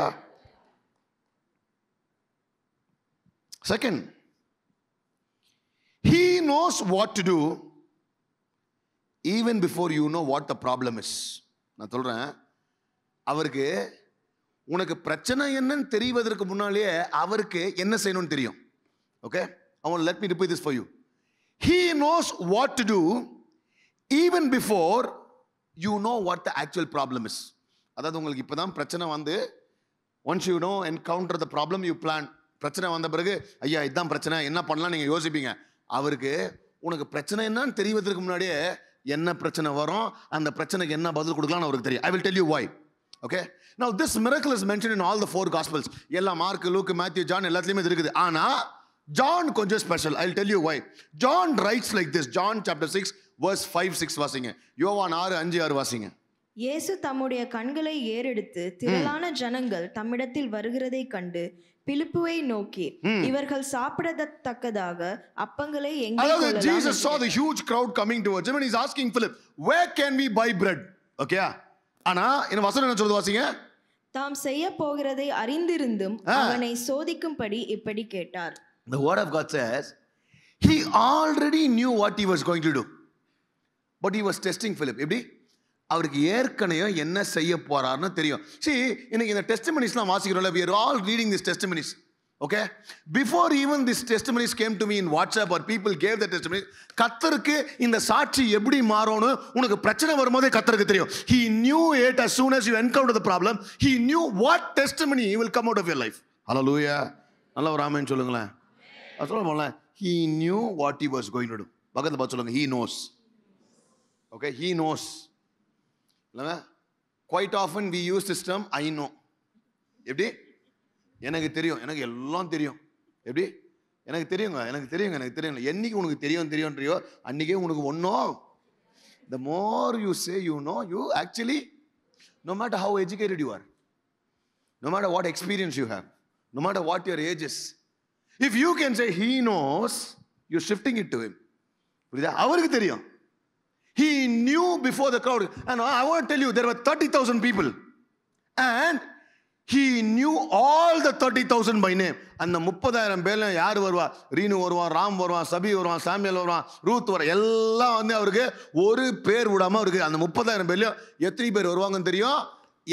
Second, He knows what to do even before you know what the problem is. நான் சொல்றேன், அவருக்கு உனக்கு பிரச்சனை என்னன்னு தெரிவதற்கு முன்னாலே அவருக்கு என்ன செய்யணும்னு தெரியும். Okay? I want to let me repeat this for you. He knows what to do even before you know what the actual problem is. அதாவது உங்களுக்கு இப்பதான் பிரச்சனை வந்து, once you know encounter the problem, you plan. பிரச்சனை வந்த பிறகு ஐயா இதுதான் பிரச்சனை, என்ன பண்ணலாம் நீங்க யோசிப்பீங்க. அவருக்கு உனக்கு பிரச்சனை என்னன்னு தெரிவதற்கு முன்னாடியே என்ன பிரச்சனை வரும், அந்த பிரச்சனைக்கு என்ன பதில் கொடுக்கலாம்னு அவருக்கு தெரியும். I will tell you why. Okay? Now this miracle is mentioned in all the 4 gospels. எல்லா மார்க், லூக், மேத்யூ, ஜான் எல்லாத்துலயுமே இது இருக்குது. ஆனா John கொஞ்சம் special. I'll tell you why. John writes like this. John chapter 6 verse 5-6 வாசிங்க. யோவான் 6:5-6 வாசிங்க. இயேசு தம்முடைய கண்களை ஏறெடுத்து திரளான ஜனங்கள் தம்மிடத்தில் வருகிறதை கண்டு பிலிப்புவை நோக்கி, இவர்கள் சாப்பிடத்தக்கதாக அப்பங்களை எங்கே கொள்ளலாம்? Jesus saw the huge crowd coming towards him and he's asking Philip, where can we buy bread? Okay? ஆனா இந்த வசனம் என்ன சொல்லுது வாசிங்க. தாம் செய்ய போகிறதை அறிந்திருந்தும் அவனை சோதிக்கும்படி இப்படி கேட்டார். The word of God says he already knew what he was going to do, but he was testing Philip. எப்படி? அவருக்கு ஏற்கனவே என்ன செய்ய போறாருன்னு தெரியும். See, இன்னைக்கு இந்த டெஸ்டிமனிஸ்லாம் வாசிக்கிறோம்ல, we are all reading these testimonies. Okay? Before even these testimonies came to me in WhatsApp or people gave the testimonies, கர்த்தருக்கு இந்த சாட்சி எப்படி மாறும்னு உனக்கு பிரச்சனை வரும்போதே கர்த்தருக்கு தெரியும். He knew it as soon as you encounter the problem. He knew what testimony will come out of your life. Hallelujah. நல்ல ஒரு ஆமென் சொல்லுங்களேன். சொல்லுங்களேன். He knew what he was going to do. பக்கத்துல பார்த்து சொல்லுங்க. He knows. Okay? He knows. Quite often we use this term, I know. எப்படி? எனக்கு தெரியும், எனக்கு எல்லாம் தெரியும். எப்படி? எனக்கு தெரியுங்க, எனக்கு தெரியுங்க, எனக்கு தெரியும். என்னைக்கு உனக்கு தெரியும்ன்றியோ அன்னைக்கே உனக்கு ஒன்றும். The more you say you know, you actually, no matter how educated you are, no matter what experience you have, no matter what your age is, if you can say he knows, you're shifting it to him. புரியுதா? அவருக்கு தெரியும். He knew before the crowd. And I want to tell you, there were 30,000 people. And he knew all the 30,000 by name. அந்த 30,000 பேர்ல யார் வருவா? ரீனு வருவான், ராம் வருவான், சபி வருவான், சாமியல் வருவான், ரூத் வர எல்லாம் வந்து அவருக்கு ஒரு பேர் விடாம அவருக்கு அந்த 30,000 பேர்லயும் எத்தனை பேர் வருவாங்கன்னு தெரியும்.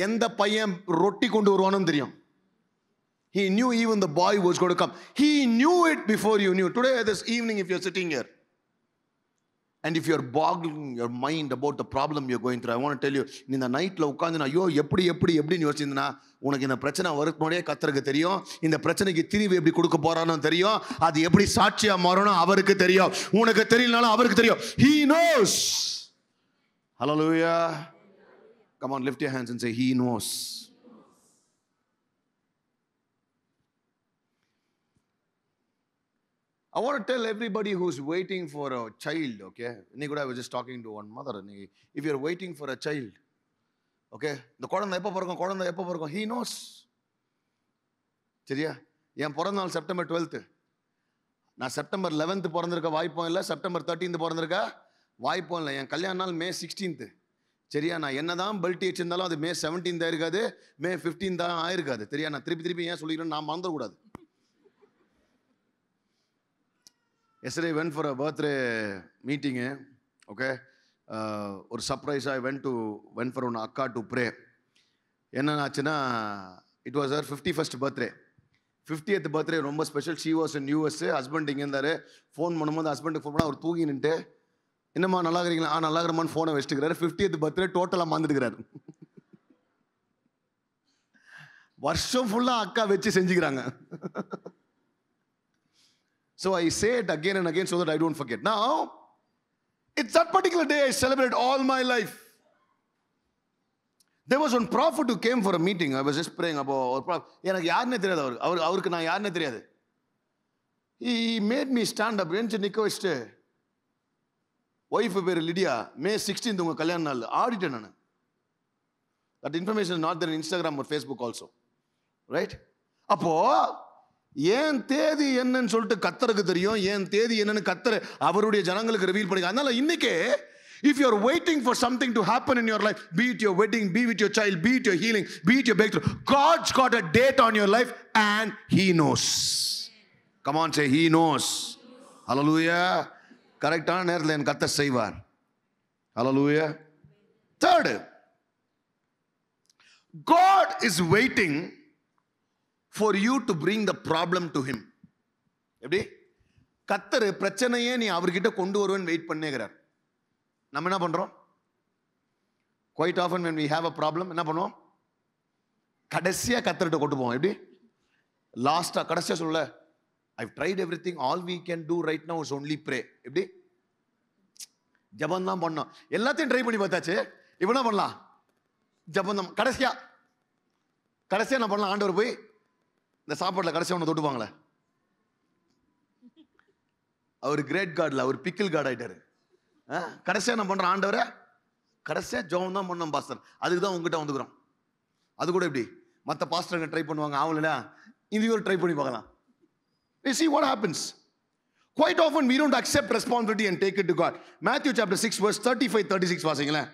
எந்த பையன் ரொட்டி கொண்டு வருவானும் தெரியும். He knew even the boy was going to come. He knew it before you knew. Today, this evening, if you're sitting here, and if you're boggling your mind about the problem you're going through, I want to tell you, இந்த நைட்ல உட்கார்ந்து ஐயோ எப்படின்னு யோசிச்சிருந்தா உனக்கு இந்த பிரச்சனை வரதுனோடே கர்த்தருக்கு தெரியும். இந்த பிரச்சனைக்கு தீர்வு எப்படி கொடுக்க போறானோ தெரியும். அது எப்படி சாட்சியா மாறணும் அவருக்கு தெரியும். உனக்கு தெரியலனாலும் அவருக்கு தெரியும். He knows. Hallelujah. Come on, lift your hands and say he knows. I want to tell everybody who's waiting for a child, okay? I was just talking to one mother. If you're waiting for a child, okay? The குழந்தை எப்போ பிறக்கும்? He knows. சரியா? என் பிறந்த நாள் September 12th. நான் September 11th பிறந்திருக்க வாய்ப்பும் இல்லை, September 13th பிறந்திருக்க வாய்ப்பும் இல்லை. என் கல்யாண நாள் மே 16th. சரியா? நான் என்னதான் பெல்ட் வச்சிருந்தாலும் அது மே 17th ஆயிருக்காது, மே 15th ஆயிருக்காது. சரியா? நான் திருப்பி ஏன் சொல்லிக்கிறேன், நான் மறந்துடக்கூடாது. Yesterday I went for a birthday meeting, okay? Or surprise, I went for an akka to pray. Enna aachina, it was her 51st birthday. 50th birthday romba special. She was in USA, husband inga irundare. Phone பண்ணும்போது husband phone பண்ணா அவர் தூங்கி நின்னுட்டு என்னம்மா நல்லா இருக்கீங்களா? நல்லா இருக்கறமான்னு ஃபோனை வச்சிட்டுக்கிறாரு. 50th birthday டோட்டலா மறந்துடுறாரு. வருஷம் ஃபுல்லா அக்கா வெச்சு செஞ்சுக்கிறாங்க. So I say it again and again so that I don't forget. Now, It's that particular day I celebrate all my life. There was one prophet who came for a meeting. I was just praying about எனக்கு யாருன்னே தெரியாது அவருக்கு நான் யாருன்னே தெரியாது. He made me stand up. நிக்க வச்சுட்டு wife பேர் லிடியா, May 16th உங்க கல்யாண நாள் ஆடிட்டேன் நான். That information is not there in Instagram or Facebook also. Right? அப்போ ஏன் தேதி என்னன்னு சொல்லிட்டு கர்த்தருக்கு தெரியும், ஏன் தேதி என்னன்னு கர்த்தர் அவருடைய ஜனங்களுக்கு ரிவீல் பண்ணி. அதனால இன்னைக்கு if you are waiting for something to happen in your life, be it your wedding, be it your child, be it your healing, be it your breakthrough, God's got a date on your life and He knows. Come on, say He knows. Hallelujah. கரெக்டான நேரத்தில் என் கர்த்தர் செய்வார். Hallelujah. Third, God is waiting for you to bring the problem to Him. எப்படி? கர்த்தர் பிரச்சனையே நீ அவர்கிட்ட கொண்டு வருவேன்னு வெயிட் பண்ணேங்கிறார். நம்ம என்ன பண்றோம்? Quite often when we have a problem, என்ன பண்ணுவோம்? கடைசியா கர்த்தர்கிட்ட கொண்டு போவோம். எப்படி? லாஸ்டா கடைசியா சொல்ல, I've tried everything, all we can do right now is only pray. எப்படி? ஜபம் தான் பண்ணோம். எல்லாத்தையும் ட்ரை பண்ணி பார்த்தாச்சு. இப்போ என்ன பண்ணலாம்? ஜபம் தான். கடைசியா என்ன பண்ணலாம்? ஆண்டவர் போய் இந்த சாப்பாட்டில் கடைசியா ஒன்று தொட்டுப்பாங்களே, அவர் கிரேட் கார்டில் அவர் பிக்கிள் கார்டு ஆயிட்டாரு. கடைசியா என்ன பண்றோம்? ஆண்டவரை கடைசியா ஜபம் தான் பண்ணோம் பாஸ்டர். அதுக்கு தான் உங்ககிட்ட வந்துக்கிறோம். அது கூட எப்படி மற்ற பாஸ்டருங்க ட்ரை பண்ணுவாங்க, ஆகலா இது ஒரு ட்ரை பண்ணி பார்க்கலாம். You see what happens? Quite often we don't accept responsibility and take it to God. Matthew chapter 6 verse 35-36 வாசிங்களேன்.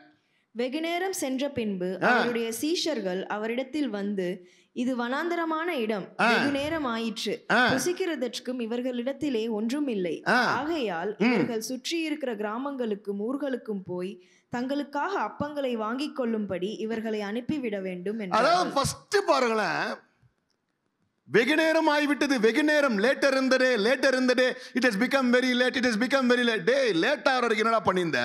வெகுநேரம் சென்ற பின்பு அவருடைய சீஷர்கள் அவரிடத்தில் வந்து, இது வனாந்தரமான இடம், வெகுநேரம் ஆயிற்று, புசிக்கிறதற்கும் இவர்களிடத்திலே ஒன்றும் இல்லை. ஆகையால் இவர்கள் சுற்றி இருக்கிற கிராமங்களுக்கும் ஊர்களுக்கும் போய் தங்களுக்காக அப்பங்களை வாங்கிக் கொள்ளும்படி இவர்களை அனுப்பிவிட வேண்டும் என்று. அதாவது ஃபர்ஸ்ட் பாருங்களேன், வெகுநேரம் ஆகிவிட்டது. வெகுநேரம், later in the day, it has become very late, day late ஆகிற வரைக்கும் என்னடா பண்ணியிருந்த?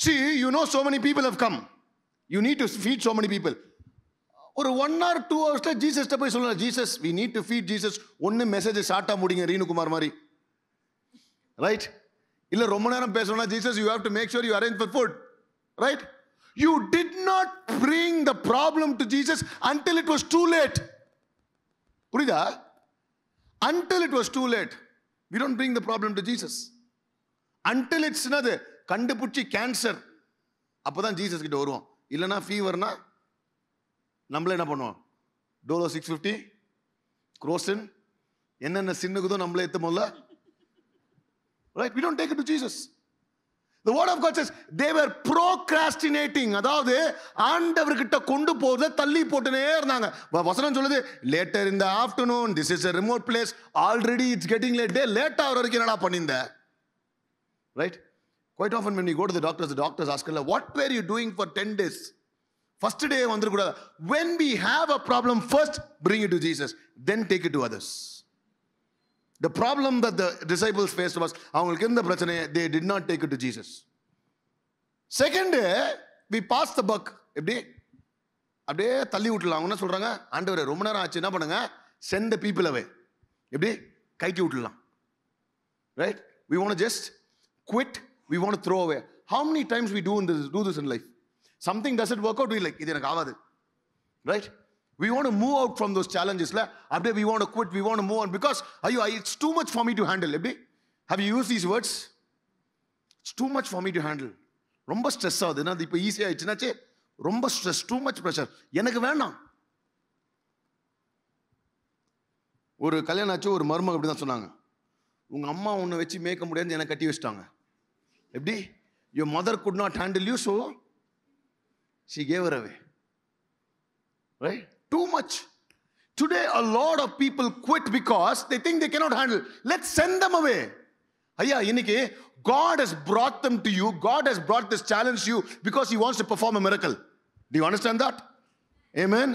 See, you know so many people have come, you need to feed so many people. ஒரு 1 or 2 hours ஜீசஸ் போய் சொல்லலாம், Jesus we need to feed Jesus. ஒன்னு message ஷார்ட்டா முடிங்க, ரீனுகுமார் மாதிரி, ரைட்? இல்ல ரொம்ப நேரம் பேசணும்னா Jesus you have to make sure you arrange for food, right? You did not bring the problem to Jesus until it was too late. புரியுதா? Until it was too late. We don't bring the problem to Jesus until it's another கண்டுபிடிச்சி cancer, அப்பதான் Jesus கிட்ட வருவோம். இல்லைன்னா ஃபீவர்னா நம்மளே என்ன பண்ணுவோம்? டோலோ 650, குரோசின், என்னென்ன சின்னுக்குதோ நம்மளே எத்துமோல்ல, right? We don't take it to Jesus. The word of God says they were procrastinating. அதாவது ஆண்டவர்கிட்ட கொண்டு போறத தள்ளி போட்டுனே இருந்தாங்க. வசனம் சொல்லுது later in the afternoon, this is a remote place, already it's getting late. They late ஆவற வரைக்கும் என்னடா பண்ணிந்த? Right? Quite often when we go to the doctors ask us, what were you doing for 10 days? First day வந்துர கூடாது. When we have a problem, first bring it to Jesus, then take it to others. The problem that the disciples faced was, அவங்களுக்கு இருந்த பிரச்சனை, they did not take it to Jesus. Second day we pass the buck. எப்படி? அப்படியே தள்ளி விட்டுலாம். அவங்க என்ன சொல்றாங்க? ஆண்டவரே ரொம்ப நேரம் ஆச்சு, என்ன பண்ணுங்க? Send the people away. எப்படி? கைட்டி விட்டுலாம். Right? We want to just quit, we want to throw away. How many times we do this in life? Something doesn't work out, we like இது எனக்கு ஆகாது. Right? We want to move out from those challenges. After we want to quit, we want to move on because it's too much for me to handle. Have you used these words? It's too much for me to handle. ரொம்ப stress ஆகுது. நான் இப்போ ஈஸியாக ஆயிடுச்சுனாச்சே, ரொம்ப stress, too much pressure, எனக்கு வேண்டாம். ஒரு கல்யாணம் ஆச்சு, ஒரு மருமக அப்படி தான் சொன்னாங்க, உங்க அம்மா ஒன்று வச்சு மேய்க்க முடியாது, எனக்கு கட்டி வச்சிட்டாங்க. எப்படி? your mother could not handle you, so she gave her away. Right? Too much. Today a lot of people quit because they think they cannot handle. Let's send them away. ஐயா, இன்னைக்கு God has brought them to you. God has brought this challenge to you because He wants to perform a miracle. Do you understand that? Amen.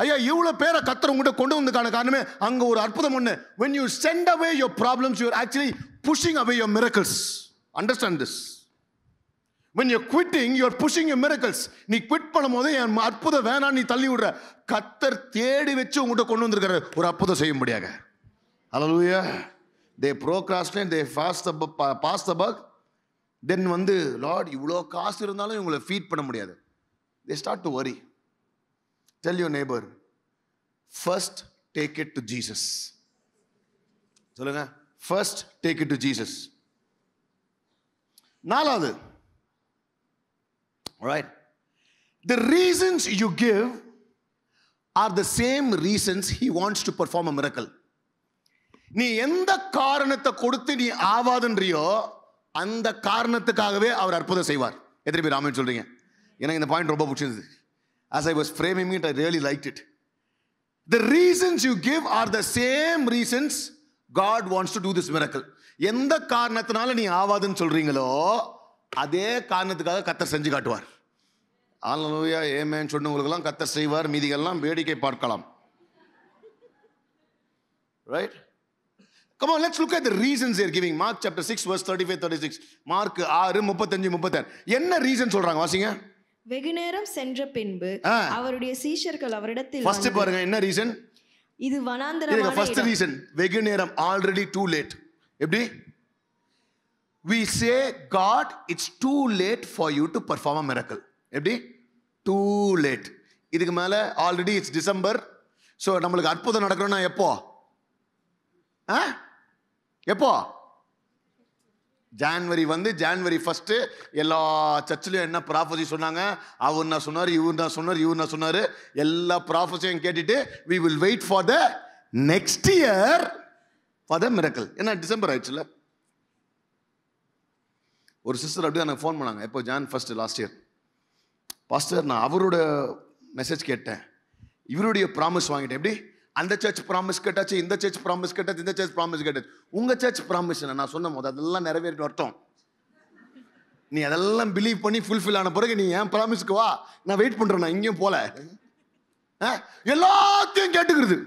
ஐயா, இவ்வளவு பேரை கர்த்தர் உங்ககிட்ட கொண்டு வந்ததுக்கான காரணமே அங்க ஒரு அற்புதம் ஒண்ணு. When you send away your problems, you are actually pushing away your miracles. Understand this. When you're quitting, you're pushing your miracles. நீ குவிட் பண்ணும்போது என் அற்புதம் வேணாம் நீ தள்ளி விடுற. கர்த்தர் தேடி வச்சு உங்ககிட்ட கொண்டு வந்திருக்கிற ஒரு அற்புதம் செய்ய முடியாது. Hallelujah. they procrastinate, they pass the buck. Then வந்து லார்ட் இவ்வளோ காசு இருந்தாலும் இவங்களை ஃபீட் பண்ண முடியாது. They start to worry. Tell your neighbor, first take it to Jesus. சொல்லுங்க, first take it to Jesus. நாலாவது, alright, the reasons you give are the same reasons he wants to perform a miracle. நீ எந்த காரணத்தை கொடுத்து நீ ஆவாதுன்றியோ அந்த காரணத்துக்காகவே அவர் அற்புதம் செய்வார். எத்தனை பேர் ஆமென் சொல்றீங்க? எனக்கு இந்த பாயிண்ட் ரொம்ப பிடிச்சது. As I was framing it, I really liked it. The reasons you give are the same reasons God wants to do this miracle. எந்த காரணத்தினால நீ ஆவாதுன்னு சொல்றீங்களோ அதே காரணத்துக்காக கர்த்தர் செஞ்சு காட்டுவார். அல்லேலூயா, ஆமென் சொன்னவங்களுக்கெல்லாம் கர்த்தர் செய்வார், மீதிகள்லாம் வேடிக்கை பார்க்கலாம். Right? Come on, let's look at the reasons they're giving. Mark chapter 6 verse 35-36. Mark 6:35-36. என்ன ரீசன் சொல்றாங்க வாசிங்க. வெகு நேரம் சென்ற பின்பு அவருடைய சீஷர்கள் அவரிடத்தில் ஃபர்ஸ்ட் பாருங்க என்ன ரீசன்? இது வனாந்தரமான ஃபர்ஸ்ட் ரீசன் வெகு நேரம், ஆல்ரெடி டூ லேட். எப்படி? We say God, it's too late for you to perform a miracle. எப்படி? Too late. இதுக்கு மேல ஆல்ரெடி இட்ஸ் டிசம்பர். சோ நமக்கு அற்புதம் நடக்கணும்னா எப்போ? எப்போ? ஜான்வரி வந்து ஜான்வரி 1 எல்லா சர்ச்சிலையும் என்ன ப்ராஃபஸி சொன்னாங்க, அவர் நான் சொன்னார், இவர் நான் சொன்னார், இவர் நான் சொன்னார், எல்லா ப்ராஃபஸியும் கேட்டுட்டு we will wait for the next year for the miracle. என்ன டிசம்பர் ஆயிடுச்சுல. ஒரு சிஸ்டர் அப்படியே எனக்கு ஃபோன் பண்ணாங்க, எப்போ ஜான் 1 லாஸ்ட் இயர். பாஸ்டர் நான் அவரோட மெசேஜ் கேட்டேன், இவருடைய ப்ராமிஸ் வாங்கிட்டேன். எப்படி? அந்த சர்ச் ப்ராமிஸ் கேட்டாச்சு, இந்த சர்ச் ப்ராமிஸ் கேட்டாச்சு, இந்த சர்ச் ப்ராமிஸ் கேட்டாச்சு. உங்க சர்ச் ப்ராமிஸ் நான் சொன்ன போது அதெல்லாம் நிறைவேறிட்டு வரட்டும். நீ அதெல்லாம் பிலீவ் பண்ணி ஃபுல்ஃபில் ஆன பிறகு நீ ஏன் ப்ராமிஸ்க்கு வா, நான் வெயிட் பண்றேன். நான் இங்கேயும் போல எல்லாத்தையும் கேட்டுக்கிறது.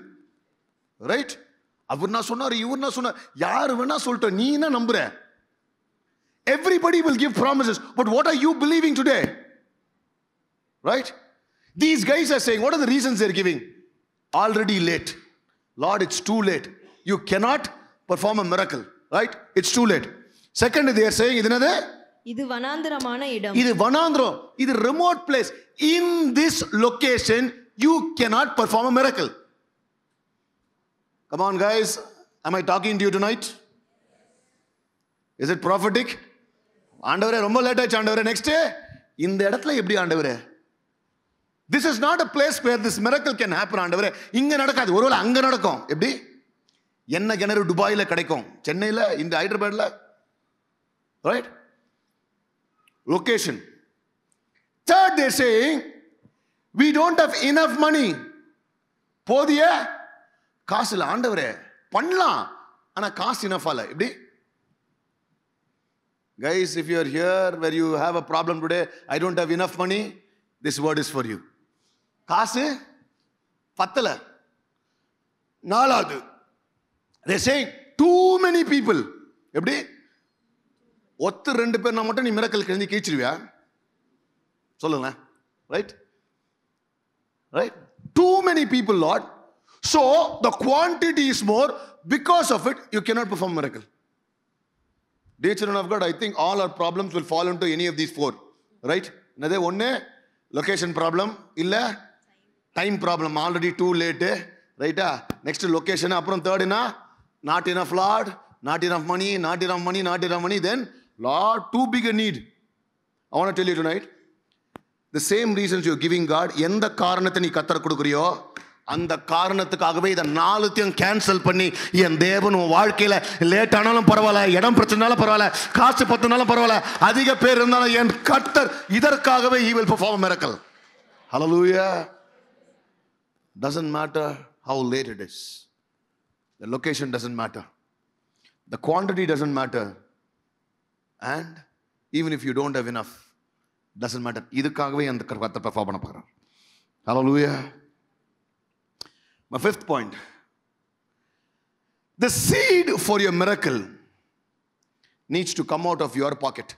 ரைட்? அவர் நான் சொன்னார், இவர் நான் சொன்னார், யாரு வேணா சொல்லிட்டோம், நீ என்ன நம்புற? Everybody will give promises, but what are you believing today? Right? These guys are saying, what are the reasons they're giving? Already late. Lord, it's too late. You cannot perform a miracle. Right? It's too late. Second, they are saying, இது வனாந்தரமான இடம். இது வனாந்தரம். இது remote place. In this location, you cannot perform a miracle. Come on, guys. Am I talking to you tonight? Is it prophetic? ஆண்டவரே ரொம்ப late ஆச்சு ஆண்டவரே. Next, இந்த இடத்துல எப்படி ஆண்டவரே? This is not a place where this miracle can happen ஆண்டவரே. இங்க நடக்காது, ஒருவேளை அங்க நடக்கும். எப்படி? என்ன கிணறு துபாயில கிடைக்கும், சென்னையில, இந்த ஹைதராபாத்ல. Right? Location. Third, they saying we don't have enough money. போதிய காசு இல்ல ஆண்டவரே. பண்ணலாம், ஆனா காசு enough இல்ல. எப்படி? Guys, if you are here where you have a problem today, I don't have enough money, this word is for you. காசு பத்தல. நாலாவது, they saying too many people. எப்படி? ஒத்து ரெண்டு பேர்னா மட்டும் நீ மிரக்கல் கிழிஞ்சு கீழ்ச்சிருவியா? சொல்லுங்க. Right? Right? Too many people, Lord. So the quantity is more. Because of it, you cannot perform miracle. Dear children of God, I think all our problems will fall into any of these four. Right? என்னது? ஒன்று location problem, இல்லை time problem, already too late. ரைட்டா? Next location. அப்புறம் தேர்டுனா not enough lord, not enough money, not enough money, not enough money. Then lord, too big a need. I want to tell you tonight, the same reasons you're giving God, எந்த காரணத்தை நீ கத்தர் கொடுக்குறியோ அந்த காரணத்துக்காகவே இதை நாலுத்தையும் cancel பண்ணி, என் தேவன் உன் வாழ்க்கையில லேட் ஆனாலும் பரவாயில்ல, இடம் பிரச்சனாலும் பரவாயில்ல, காசு பத்தினாலும் பரவாயில்ல, அதிக பேர் இருந்தாலும் என் கர்த்தர் இதற்காகவே he will perform a miracle. Hallelujah. Doesn't matter how late it is. The location doesn't matter. The quantity doesn't matter. And even if you don't have enough, doesn't matter. இதுக்காகவே அந்த கர்த்தர் பெர்ஃபார்ம் பண்ண போறார். Hallelujah. My fifth point. The seed for your miracle needs to come out of your pocket.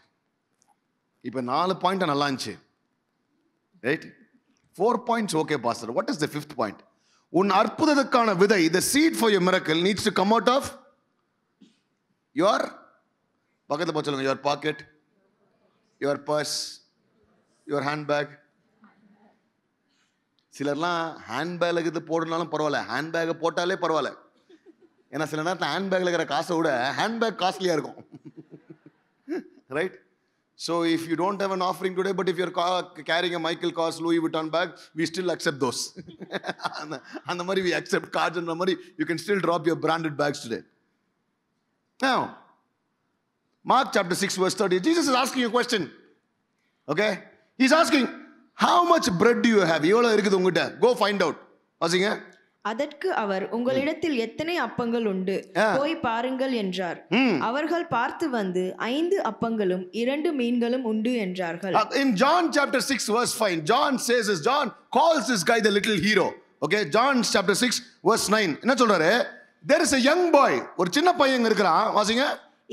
இப்போ 4 point நல்லா இருந்துச்சு. Right? 4 points okay pastor. What is the fifth point? உன் அற்புதத்துக்கான விதை, the seed for your miracle needs to come out of your பக்கத்தில் போய் சொல்லுங்க, your packet, your purse, your handbag. சிலர்லாம் handbag இது போடனாலும் பரவாயில்ல, ஹேண்ட்பேக்கை போட்டாலே பரவாயில்ல. ஏன்னா சில நேரத்தில் ஹேண்ட்பேக்கில் இருக்கிற காசை விட ஹேண்ட்பேக் காஸ்ட்லியாக இருக்கும். Right? So if you don't have an offering today, but if you're carrying a Michael Kors Louis Vuitton bag, we still accept those. And the money we accept cards and the money, you can still drop your branded bags today. Now, Mark chapter 6 verse 30, Jesus is asking a question. Okay? He's asking, how much bread do you have? எவ்வளவு இருக்குது உங்ககிட்ட? Go find out. வாசிங்க. அதற்கு அவர், உங்களிடத்தில் எத்தனை அப்பங்கள் உண்டு, போய் பாருங்கள் என்றார். அவர்கள் பார்த்து வந்து 5 அப்பங்களும் 2 மீன்களும் உண்டு என்றார்கள். In John chapter 6 verse 5, John says this, John calls this guy the little hero. Okay, John chapter 6 verse 9. என்ன சொல்றாரு? There is a young boy, ஒரு சின்ன பையன் இருக்கிறான். வாசிங்க.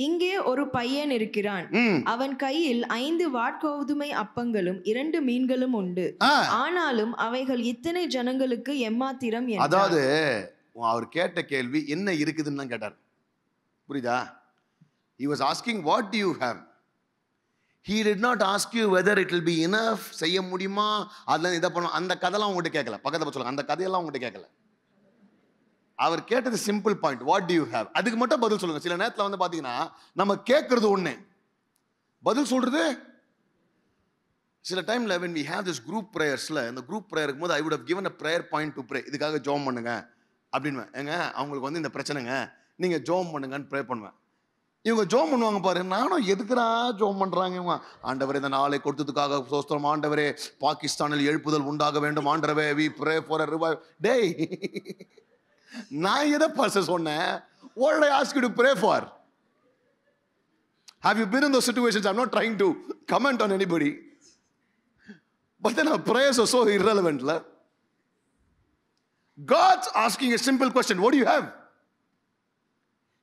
இங்கே ஒரு பையன் இருக்கிறான், அவன் கையில் 5 வாட்கோதுமை அப்பங்களும் 2 மீன்களும் உண்டு, ஆனாலும் அவைகள் இத்தனை ஜனங்களுக்கு எம்மாத்திரம் என்றார். அதாவது அவர் கேட்ட கேள்வி என்ன இருக்குதுன்னு தான் கேட்டார். புரியுதா? He was asking, what do you have? He did not ask you whether it will be enough. செய்ய முடியுமா, அதெல்லாம் இதை பண்ணும், அந்த கதையெல்லாம் உங்கள்கிட்ட கேட்கல. பக்கத்தில் சொல்லுங்க, அந்த கதையெல்லாம் உங்கள்கிட்ட கேட்கல. அவர் கேட்டது simple point, what to you have. அதுக்கு மட்டும் பதில் சொல்லுங்க. சில நேரத்தில் வந்து பார்த்தீங்கன்னா நம்ம கேட்கறது ஒன்று, பதில் சொல்றது சில டைம்ல when we have this group prayers-ல, இந்த குரூப் ப்ரேயர் இருக்கும்போது I would have given a prayer point to pray. இதுக்காக ஜெபம் பண்ணுங்க அப்படின்னு. ஏங்க அவங்களுக்கு வந்து இந்த பிரச்சனைங்க, நீங்க ஜெபம் பண்ணுங்கன்னு ப்ரே பண்ணுவேன். இவங்க ஜெபம் பண்ணுவாங்க பாரு, நானும் எதுக்குறா ஜெபம் பண்றாங்க இவங்க. ஆண்டவரே இந்த நாளை கொடுத்ததுக்காக ஸ்தோத்திரம், ஆண்டவரே பாகிஸ்தானில் எழுப்புதல் உண்டாக வேண்டும், ஆண்டவரே we pray for a revival. டேய், நான் எதை பாஸ்டர் சொன்னேன்? What did I ask you to pray for? Have you been in those situations? I'm not trying to comment on anybody, but then our prayers are so irrelevant. God's asking a simple question, what do you have?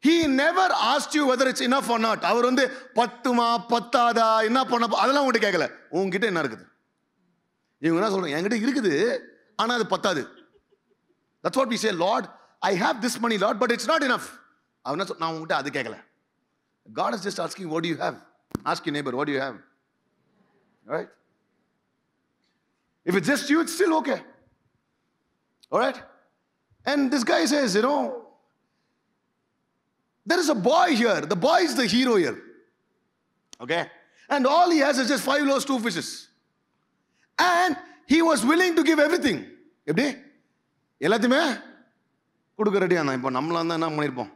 He never asked you whether it's enough or not. அவர் வந்து பத்துமா பத்தாதா என்ன பண்ண அதெல்லாம் உங்ககிட்ட கேட்கல. உங்ககிட்ட என்ன இருக்குது? இவங்க என்ன சொல்றாங்க? என்கிட்ட இருக்குது ஆனா அது பத்தாது. That's what we say, Lord, I have this money, Lord, but it's not enough. நான் உங்ககிட்ட அது கேட்கல. God is just asking, what do you have? Ask your neighbor, what do you have? Right? If it's just you, it's still okay. All right? And this guy says, there is a boy here. The boy is the hero here. Okay? And all he has is just 5 loaves, 2 fishes. And he was willing to give everything. எப்படி? எல்லாத்தையுமே கொடுக்க ரெடியா? இப்போ நம்மளா இருந்தால் என்ன பண்ணியிருப்போம்?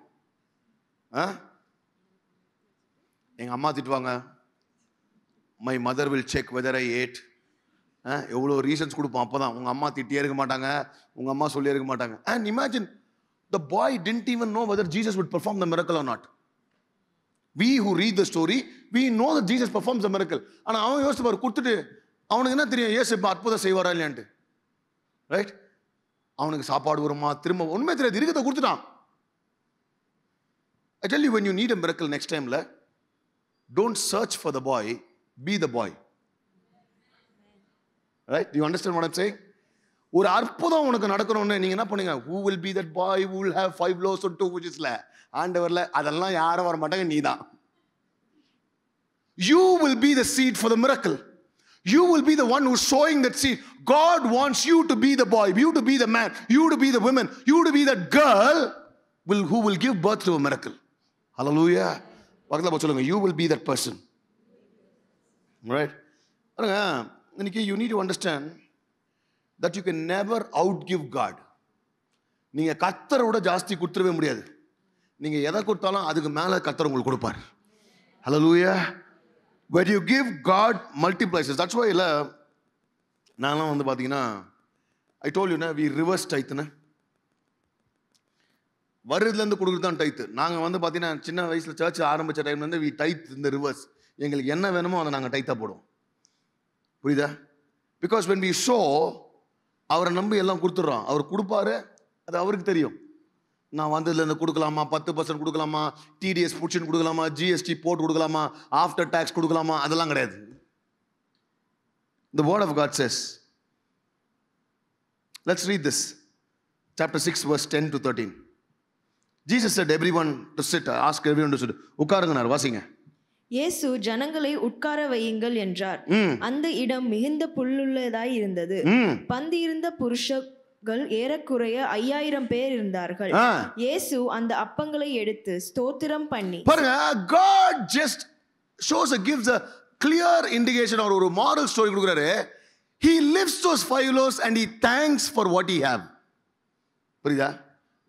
எங்கள் அம்மா திட்டுவாங்க, my mother will check whether I ate. எவ்வளோ ரீசன்ஸ் கொடுப்போம். அப்போ தான் உங்கள் அம்மா திட்டியே இருக்க மாட்டாங்க, உங்கள் அம்மா சொல்லியே இருக்க மாட்டாங்க. And imagine, the boy didn't even know whether Jesus would perform the miracle or not. We who read the story, we know that Jesus performs the miracle. ஆனால் அவன் யோசிச்சு பாரு, கொடுத்துட்டு அவனுக்கு என்ன தெரியும் ஏசு இப்போ அற்புதம் செய்வாரா இல்லையான்ட்டு. ரைட்? அவனுக்கு சாப்பாடு வருமா, திரும்ப உண்மை தெரியாது, இருக்கிறத கொடுத்துட்டான். I tell you, when you need a miracle next time, don't search for the boy, be the boy. Right? Do you understand what I'm saying? ஒரு அற்புதம் உனக்கு நடக்கணும்னு நீங்க என்ன பண்ணுங்க? Who will be that boy who will have 5 loaves and 2 fishes? ஆண்டவர்ல அதெல்லாம் யாரும் வர மாட்டாங்க, நீதான். You will be the seed for the miracle. You will be the one who's sowing that seed. God wants you to be the boy, you to be the man, you to be the woman, you to be that girl who will give birth to a miracle. Hallelujah. பக்கத்துல போய் சொல்லுங்க, you will be that person. Right? இன்னைக்கு you need to understand that you can never outgive God. நீங்க கர்த்தரோட ஜாஸ்தி கொடுத்துடவே முடியாது. நீங்க எதை கொடுத்தாலும் அதுக்கு மேல கர்த்தர் உங்களுக்கு கொடுப்பார். Hallelujah. When you give, God multiplies. That's why நான்லாம் வந்து பார்த்தீங்கன்னா, I told you, we reverse tithe. வருதுலேருந்து கொடுக்குறது தான் டைத்து. நாங்கள் வந்து பார்த்தீங்கன்னா சின்ன வயசில் சர்ச் ஆரம்பித்த டைம்லேருந்து we tithe in the reverse. எங்களுக்கு என்ன வேணுமோ அதை நாங்கள் டைத்தாக போடுவோம். புரியுதா? Because when we sow, அவரை நம்பி எல்லாம் கொடுத்துட்றோம். அவர் கொடுப்பாரு, அது அவருக்கு தெரியும். நான் வந்ததுலேருந்து கொடுக்கலாமா, 10% கொடுக்கலாமா, டிடிஎஸ் புடிச்சுன்னு கொடுக்கலாமா, ஜிஎஸ்டி போட்டு கொடுக்கலாமா, ஆஃப்டர் டேக்ஸ் கொடுக்கலாமா, அதெல்லாம் கிடையாது. The word of God says, let's read this, chapter 6 verse 10 to 13. Jesus said everyone to sit. Ask everyone to sit. உட்காருங்கனார். வாசிங்க. இயேசு ஜனங்களை உட்கார வையுங்கள் என்றார். அந்த இடம் மிகுந்த புல்லுள்ளதாய் இருந்தது. பந்தியிருந்த புருஷர்கள் ஏறக்குறைய 5000 பேர் இருந்தார்கள். இயேசு அந்த அப்பங்களை எடுத்து ஸ்தோத்திரம் பண்ணி, பாருங்க, God just gives a clear indication or ஒரு moral story கொடுக்குறாரு. He lifts those 5 loaves and he thanks for what he have. புரியுதா?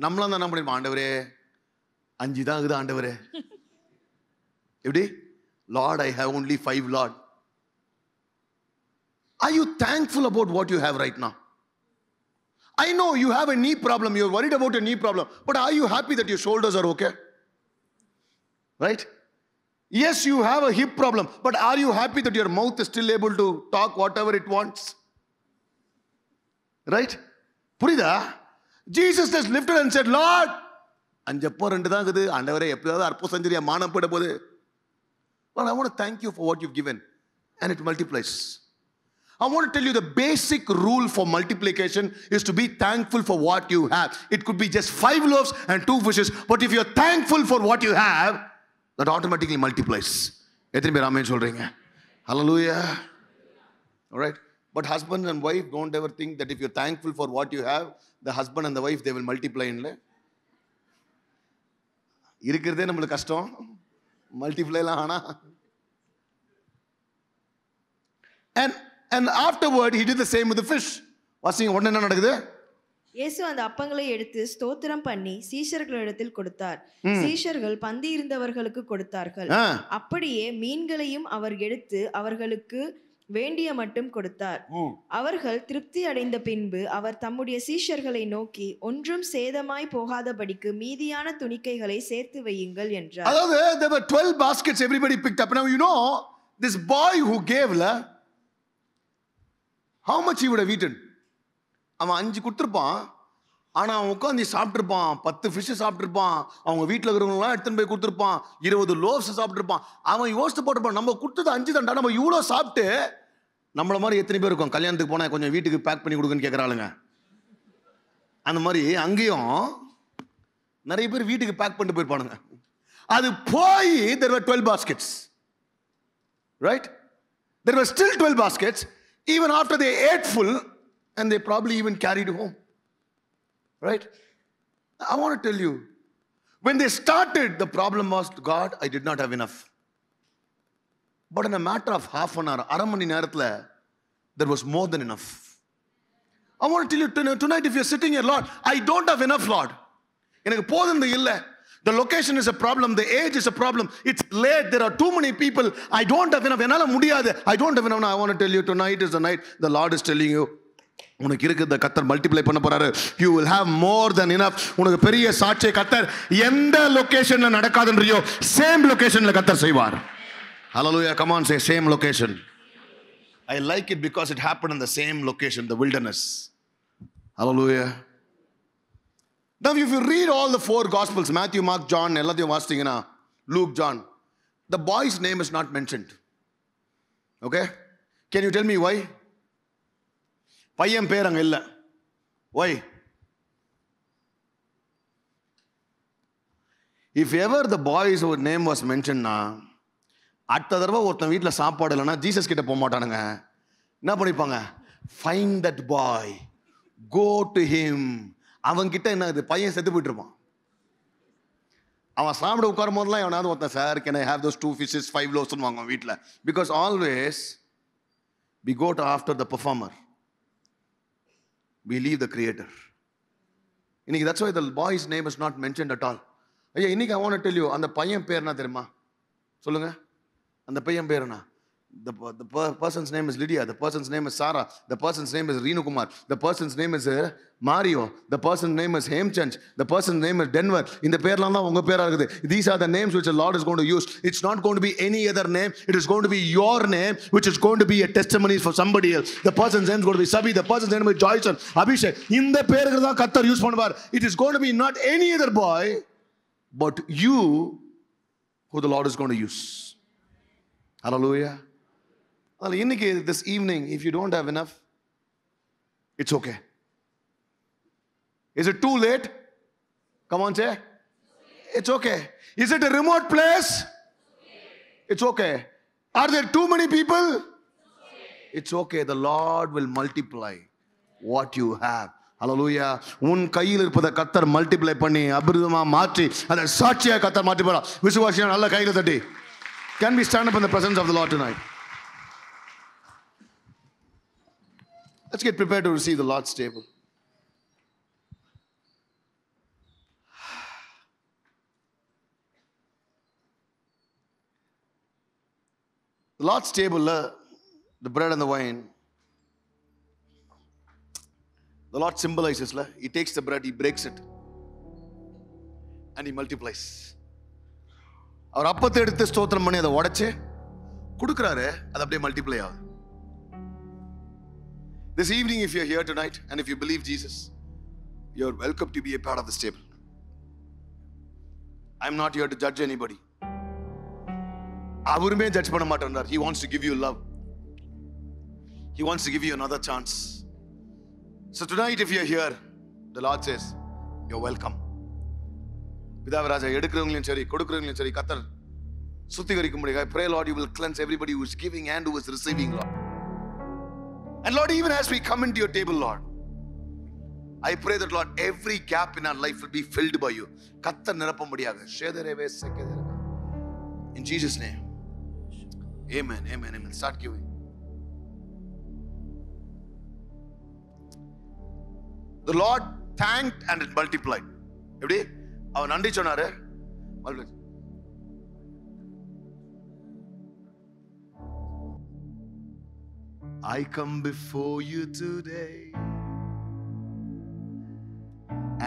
நம்மளாம் தான் என்ன பண்ணிருப்போம், ஆண்டவரே 5 தான் இருக்குது ஆண்டவரே. எப்படி? Lord, I have only 5, Lord. Are you thankful about what you have right now? I know you have a knee problem, you're worried about your knee problem, but are you happy that your shoulders are okay? Right? Yes, you have a hip problem, but are you happy that your mouth is still able to talk whatever it wants? Right? புரியுதா? Jesus just lifted and said, Lord, 5 அப்போ 2 தான் இருக்குது ஆண்டவரே, எப்படியாவது அற்புதம் செஞ்சிரியா, மானம் போயிட போகுது. But I want to thank you for what you've given, and it multiplies. I want to tell you the basic rule for multiplication is to be thankful for what you have. It could be just 5 loaves and 2 fishes, but if you're thankful for what you have, that automatically multiplies. எத்தனை பேர் ஆமென் சொல்றீங்க? Hallelujah. All right. But husband and wife, don't ever think that if you're thankful for what you have, the husband and the wife, they will multiply in life. இருக்கிறதே நம்மளுக்கு கஷ்டம், மல்டிப்ளைலாம் ஆனா. And afterward he did the same with the fish. வாசிங்க, உடனே என்ன நடக்குது? இயேசு அந்த அப்பங்களை எடுத்து ஸ்தோத்திரம் பண்ணி சீஷர்களிடத்தில் கொடுத்தார். சீஷர்கள் பந்தி இருந்தவர்களுக்கு கொடுத்தார்கள். அப்படியே மீன்களையும் அவர் எடுத்து அவர்களுக்கு வேண்டிய மட்டும் கொடுத்தார். அவர்கள் திருப்தி அடைந்த பின்பு அவர் தம்முடைய சீஷர்களை நோக்கி, ஒன்றும் சேதமாய் போகாதபடிக்கு மீதியான துணிக்கைகளை சேர்த்து வையுங்கள் என்றார். அதாவது there were 12 baskets everybody picked up. Now you know this boy who gave how much he would have eaten. அவன் 5 கொடுத்துருப்பான், ஆனா அவன் உட்காந்து சாப்பிட்டுருப்பான். 10 ஃபிஷ் சாப்பிட்டுருப்பான். அவங்க வீட்டில் இருக்கிறவங்களாம் எடுத்துன்னு போய் கொடுத்துருப்பான். 20 லோவ்ஸ் சாப்பிட்டுருப்பான். அவன் யோசித்து போட்டுருப்பான், நம்ம கொடுத்தது 5 தான்டா, நம்ம இவ்வளோ சாப்பிட்டு. நம்மள மாதிரி எத்தனை பேர் இருக்கும், கல்யாணத்துக்கு போனால் கொஞ்சம் வீட்டுக்கு பேக் பண்ணி கொடுக்குன்னு கேட்குறாளுங்க. அந்த மாதிரி அங்கேயும் நிறைய பேர் வீட்டுக்கு பேக் பண்ணிட்டு போயிருப்பானுங்க. அது போய் there were 12 baskets. Right? There were still 12 baskets even after they ate full, and they probably even carried home. Right? I want to tell you, when they started, the problem was, God, I did not have enough. But in a matter of half an hour, அரை மணி நேரத்துல, there was more than enough. I want to tell you tonight, if you're sitting here, Lord, I don't have enough, Lord. எனக்கு போதும் இல்லை. The location is a problem, the age is a problem, it's late, there are too many people, I don't have enough, என்னால முடியாது, I don't have enough. I want to tell you, tonight is the night the Lord is telling you, உனக்கு இருக்கிறத கர்த்தர் multiply பண்ண போறாரு. You will have more than enough. உனக்கு பெரிய சாட்சியை கர்த்தர் எந்த லொகேஷன்ல நடக்காதுன்றியோ சேம் லொகேஷன்ல கர்த்தர் செய்வார். Hallelujah. Come on, say same location. I like it because it happened in the same location, the wilderness. Hallelujah. Now if you read all the 4 gospels, Matthew, Mark, John, எல்லாத்தையும் வாசித்தீங்கன்னா, Luke, John, the boy's name is not mentioned. Okay? Can you tell me why? பையன் பேர் அங்க இல்ல. Why? If ever the boy's name was mentioned, அடுத்த தடவை ஒருத்தன் வீட்டில் சாப்பாடு இல்லைன்னா ஜீசஸ் கிட்ட போக மாட்டானுங்க. என்ன பண்ணிப்பாங்க? Find that boy, go to him. அவன் கிட்ட என்ன, பையன் செத்து போயிட்டு இருப்பான். அவன் சாப்பிட உட்காரும் போதெல்லாம் எவனாவது ஒருத்தன், sir can I have those 2 fishes 5 loaves வாங்குவான் வீட்டில். Because always we go to after the performer, we leave the creator. இன்னைக்கு that's why the boy's name is not mentioned at all. ஐயா, இன்னைக்கு I want to tell you, அந்த பையன் பேர் என்ன தெரியுமா? சொல்லுங்க, அந்த பையன் பேர் என்ன? The person's name is Lydia. The person's name is Sarah. The person's name is Reenu Kumar. The person's name is Mario. The person's name is Hemchand. The person's name is Denver. இந்த பேர்லாம் தான் உங்க பேரா இருக்குது. These are the names which the Lord is going to use. It's not going to be any other name. It is going to be your name, which is going to be a testimony for somebody else. The person's name is going to be Sabi. The person's name is Joyson, Abhishek. இந்த பேருக்கு தான் கர்த்தர் use பண்ணுவார். It is going to be not any other boy, but you who the Lord is going to use. Hallelujah. இன்னைக்கு this evening, if you don't have enough, it's okay. Is it too late? Come on, say. It's okay. Is it a remote place? It's okay. Are there too many people? It's okay. The Lord will multiply what you have. Hallelujah. உன் கையில் இருப்பதை கர்த்தர் multiply பண்ணி அபிரிதமா மாற்றி அதை சாட்சியா கர்த்தர் மாற்றி போறா. விசுவாசியா நல்ல கையில தட்டி. Can we stand up in the presence of the Lord tonight? Let's get prepared to receive the Lord's table. The Lord's table, the bread and the wine, the Lord symbolizes, He takes the bread, He breaks it, and He multiplies. அவர் அப்பத்தை எடுத்து ஸ்தோத்திரம் பண்ணி அதை உடைச்சு கொடுக்குறாரு, அது அப்படியே multiply ஆகுது. This evening, if you're here tonight and if you believe Jesus, you're welcome to be a part of this table. I'm not here to judge anybody. அவருமே ஜட்ஜ் பண்ண மாட்டார். He wants to give you love. He wants to give you another chance. So tonight, if you're here, the Lord says, you're welcome. பிதாவராஜா எடுக்கிறவங்களையும் சரி கொடுக்கிறவங்களையும் சரி கர்த்தர் சுத்திகரிக்கும்படியாக I pray, Lord, you will cleanse everybody who is giving and who is receiving, Lord. And Lord, even as we come into your table, Lord, I pray that, Lord, every gap in our life will be filled by you. கர்த்தர் நிரப்பும்படியாக ஷேதரவே செக்கதரவே. In Jesus' name. Amen, amen, amen. Start giving. The Lord thanked and it multiplied. எப்படி அவர் நன்றி சொன்னாரு, I come before you today,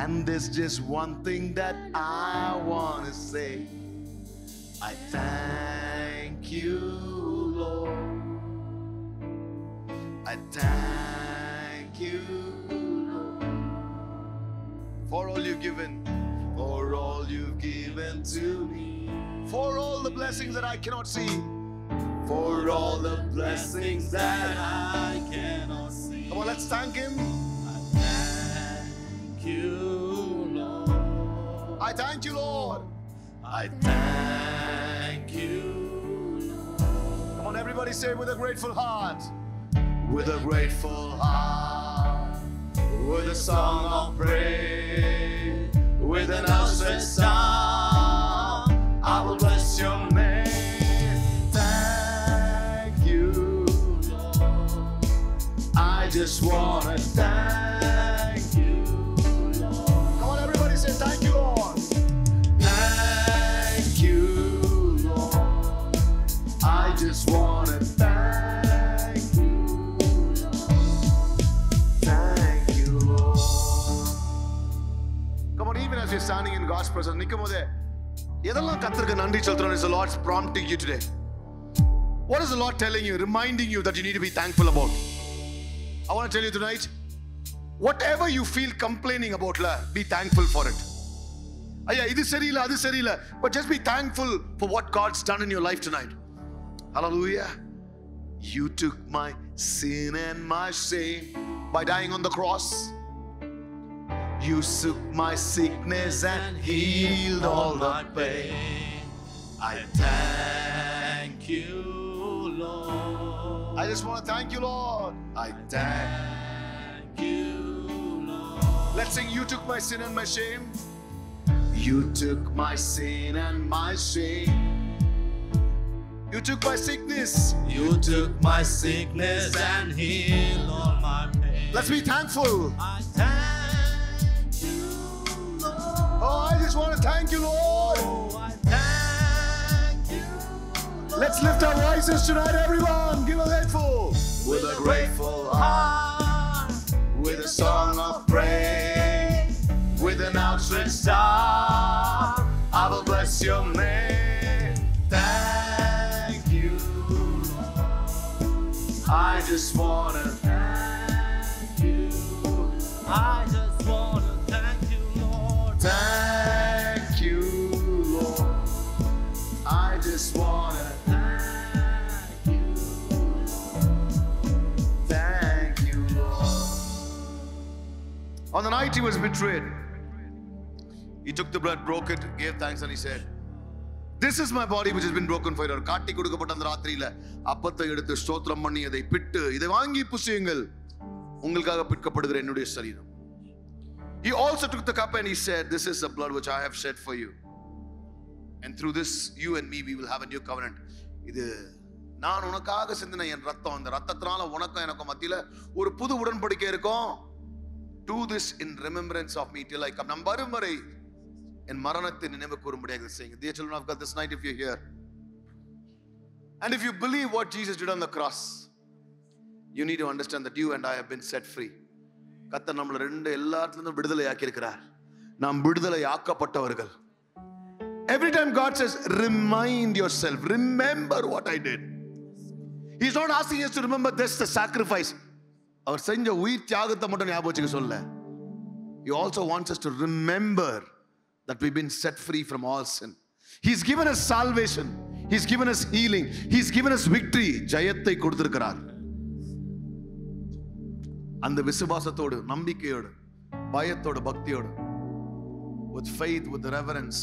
and there's just one thing that I want to say. I thank you, Lord. I thank you, Lord, for all you've given, for all you've given to me, for all the blessings that I cannot see, for all the blessings that I cannot see. Come on, let's thank Him. I thank you, Lord. I thank you, Lord. I thank you, Lord. Come on, everybody say with a grateful heart. With a grateful heart, with a song of praise, with an outstretched arm, I will bless your name. Thank you, Lord. I just want to thank you, Lord. Come on, everybody say thank you, Lord. Thank you, Lord. I just want to thank you, Lord. Thank you, Lord. Come on, even as you're standing in God's presence, நிக்கும்போதே எதெல்லாம் கர்த்தருக்கு நன்றி செலுத்தணும் is the Lord's prompting you today. What is the Lord telling you, reminding you that you need to be thankful about? I want to tell you tonight, whatever you feel complaining about, be thankful for it. ஐயா இது சரியில்லை அது சரியில்லை, but just be thankful for what God's done in your life tonight. Hallelujah. You took my sin and my shame by dying on the cross. You took my sickness and healed all the pain. I thank you, Lord. I just want to thank you, Lord. I thank you, Lord. Let's sing, you took my sin and my shame. You took my sin and my shame. You took my sickness. You took my sickness and healed all my pain. Let's be thankful. I thank you, Lord. Oh, I just want to thank you, Lord. Oh, I thank you, Lord. Let's lift our voices tonight, everyone. Give a grateful. With a grateful heart, with a song of praise, with an outstretched arm, I will bless your name. Thank you, Lord. I just want to thank you. I just want to thank you, Lord. Thank you, Lord. I just want to thank you, Lord. Thank you, Lord. On the night he was betrayed, He took the bread, broke it, gave thanks, and he said, "This is my body which has been broken for you." காட்டி கொடுக்கப்பட்ட அந்த ராத்திரியில அப்பத்தை எடுத்து ஸ்தோத்திரம் பண்ணி அதை பிட்டு, இதை வாங்கி புசியுங்கள், உங்களுக்காக பிற்கப்படுகிற என்னுடைய சரீரம். He also took the cup and he said, "This is the blood which I have shed for you. And through this, you and me, we will have a new covenant." இது நான் உனக்காக சிந்தின என் ரத்தம், அந்த ரத்தத்தினால உனக்கும் எனக்கும் மத்தியில ஒரு புது உடன்படிக்கை இருக்கும். Do this in remembrance of me till I come. நம் வரும் வரை என் மரணத்தை நினைவு கூறும்படியாக செய்யுங்க. Dear children of God, this night if you're here and if you believe what Jesus did on the cross, you need to understand that you and I have been set free. கர்த்தர் நம்மள ரெண்டு எல்லாத்துலயும் விடுதலை ஆக்கி இருக்கிறார். நாம் விடுதலை ஆக்கப்பட்டவர்கள். Every time God says, remind yourself, remember what I did. He's not asking us to remember this, the sacrifice. அவர் செஞ்ச உயிர் தியாகத்தை மட்டும் ஞாபகம் வச்சுக்க சொல்ல. He also wants us to remember that we've been set free from all sin. He's given us salvation. He's given us healing. He's given us victory. ஜெயத்தை கொடுத்திருக்கிறார். அந்த விசுவாசத்தோடு, நம்பிக்கையோடு, பயத்தோடு, பக்தியோடு, with faith, with reverence,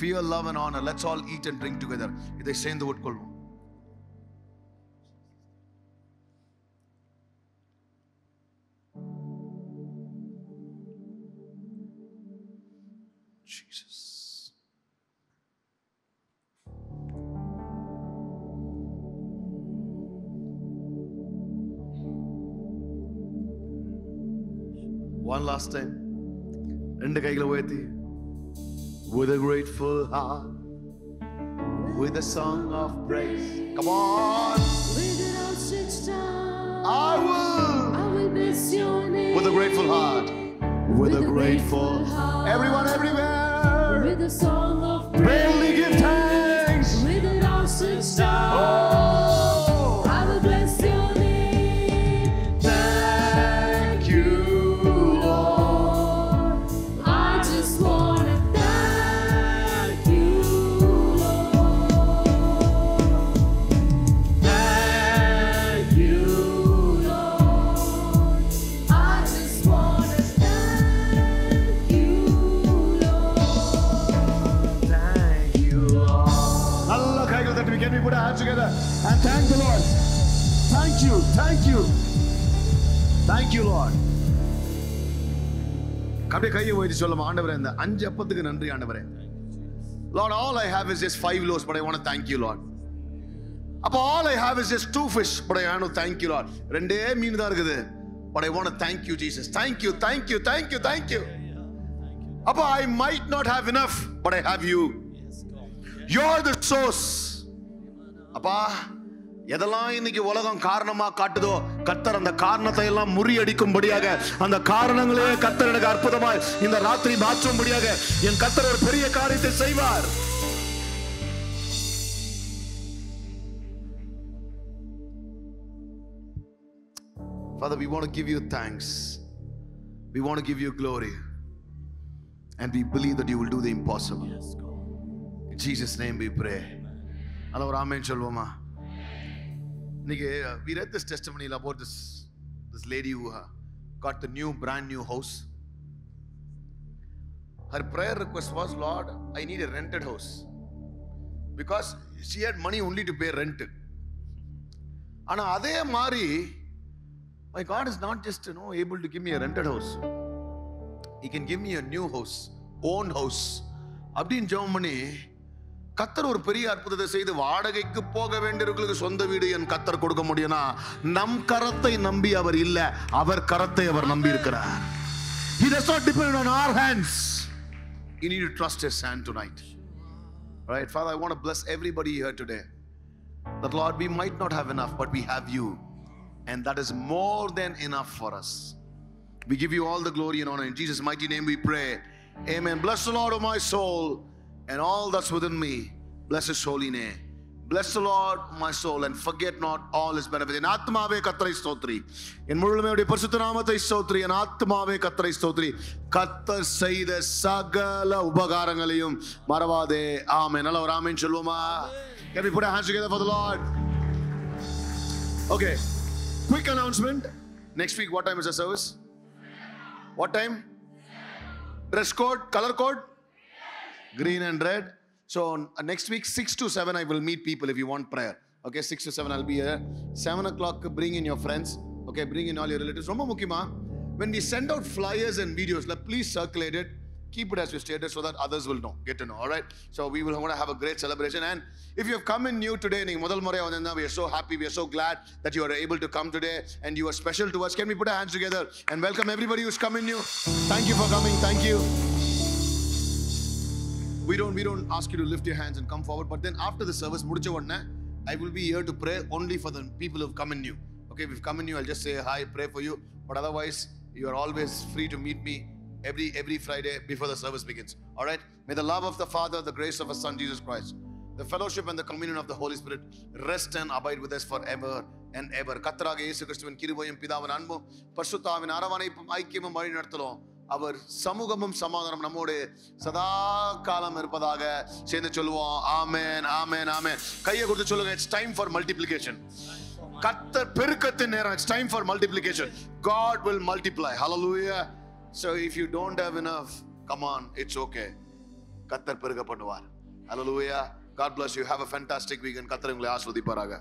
fear, love and honor, let's all eat and drink together. இதை சேர்ந்து உட்கொள்வோம். Jesus. One last time. ரெண்டு கைகளை உயர்த்தி. With a grateful heart, with a song of praise. Come on. With an outstretched arm, I will bless your name. with a grateful heart. With a grateful heart. Everyone everywhere. With a song of Boldly give thanks. With an outstretched arm, Oh, I will bless your name. thank you, Lord. I just wanna thank you, Lord. Thank you, Lord. I just wanna thank you, Lord. thank you, Lord. நல்ல கைகள் தட்டி, can we put our hands together and thank the Lord? Thank you, thank you, thank you, Lord. அப்படியே கையை உயர்த்தி சொல்லுமா, ஆண்டவரே இந்த 5 அப்பத்துக்கு நன்றி ஆண்டவரே. Lord, all I have is just 5 loaves, but I want to thank you, Lord. அப்ப all I have is just 2 fish, but I want to thank you, Lord. ரெண்டே மீன் தான் இருக்குது, but I want to thank you, Jesus. Thank you, thank you, thank you, thank you. அப்ப I might not have enough, but I have you. You're the source. அப்பா, எதெல்லாம் இன்னைக்கு உலகம் காரணமா காட்டுதோ, கர்த்தர் அந்த காரணத்தை எல்லாம் முறியடிக்கும்படியாக, அந்த காரணங்களே கர்த்தர் எனக்கு அற்புதமாய் இந்த ராத்திரி மாற்றும்படியாக என் கர்த்தர் ஒரு பெரிய காரியத்தை செய்வார். Father, we want to give you thanks. We want to give you glory. And we believe that you will do the impossible. In Jesus' name we pray. Hello, Amen சொல்வோமா? We read this testimony about this lady who got the brand new house. Her prayer request was, Lord, I need a rented house. Because she had money only to pay rent. ஆனா அதே மாதிரி my God is not just able to give me a rented house. He can give me a new house, own house. அப்படின்னு ஜெபம் பண்ணி கர்த்தர் ஒரு பெரிய அற்புதத்தை செய்து, வாடகைக்கு போக வேண்டியவர்களுக்கு சொந்த வீடு என் கர்த்தர் கொடுக்க முடியும்னா, நம் கரத்தை நம்பி அவர் இல்ல, அவர் கரத்தை அவர் நம்பி இருக்கிறார். He does not depend on our hands. You need to trust his hand tonight. Right, Father, I want to bless everybody here today. That Lord, we might not have enough, but we have you, and that is more than enough for us. We give you all the glory and honor. In Jesus' mighty name we pray. Amen. Bless the Lord, O my soul, and all that's within me. Bless his holy name. Bless the Lord, my soul, and forget not all his benefits. En ஆத்மாவே கர்த்தரை ஸ்தோத்திரி, என் முழுமையுடைய பரிசுத்த நாமத்தை ஸ்தோத்திரி. என் ஆத்மாவே கர்த்தரை ஸ்தோத்திரி, கர்த்தர் செய்த சகல உபகாரங்களையும் மறவாதே. ஆமென். நல்ல ஒரு ஆமென் சொல்வோமா? Can we put our hands together for the Lord? Okay. Quick announcement. Next week, what time is the service? What time? Dress code, color code? Green and red. So next week 6 to 7 I will meet people if you want prayer. Okay, 6 to 7 I'll be here. 7 o'clock bring in your friends. Okay, bring in all your relatives. Romba mukkiyama, when we send out flyers and videos, please circulate it. Keep it as your status so that others will know, get to know. All right. So we will want to have a great celebration. And if you have come in new today, we are so happy. We are so glad that you are able to come today and you are special to us. Can we put our hands together and welcome everybody who's come in new? Thank you for coming. Thank you. We don't ask you to lift your hands and come forward, but then after the service, I will be here to pray only for the people who have come in new. Okay, if you've come in new, I'll just say hi, pray for you. But otherwise, you are always free to meet me every Friday before the service begins. All right? May the love of the Father, the grace of His Son, Jesus Christ, the fellowship and the communion of the Holy Spirit rest and abide with us forever and ever. கர்த்தராகிய இயேசு கிறிஸ்துவின் கிருபையும் பிதாவின் அன்பும் பரிசுத்த ஆவியின் அரவணைப்பும் ஐக்கியமும் வழிநடத்தலும் அவர் சமூகமும் சமாதானம் நம்மோடு சதா காலம் இருப்பதாக சேர்ந்து சொல்லுவோம். ஆமென், ஆமென், ஆமென். கையை கொடுத்து சொல்லுங்க. It's time for multiplication. கர்த்தர் பெருக்கத்தின் நேரம். It's time for multiplication. God will multiply. Hallelujah. So if you don't have enough, come on, it's okay. கர்த்தர் பெருக்க பண்ணுவார். Hallelujah. God bless you. Have a fantastic weekend. கர்த்தர் உங்களை ஆசீர்வதிப்பாராக.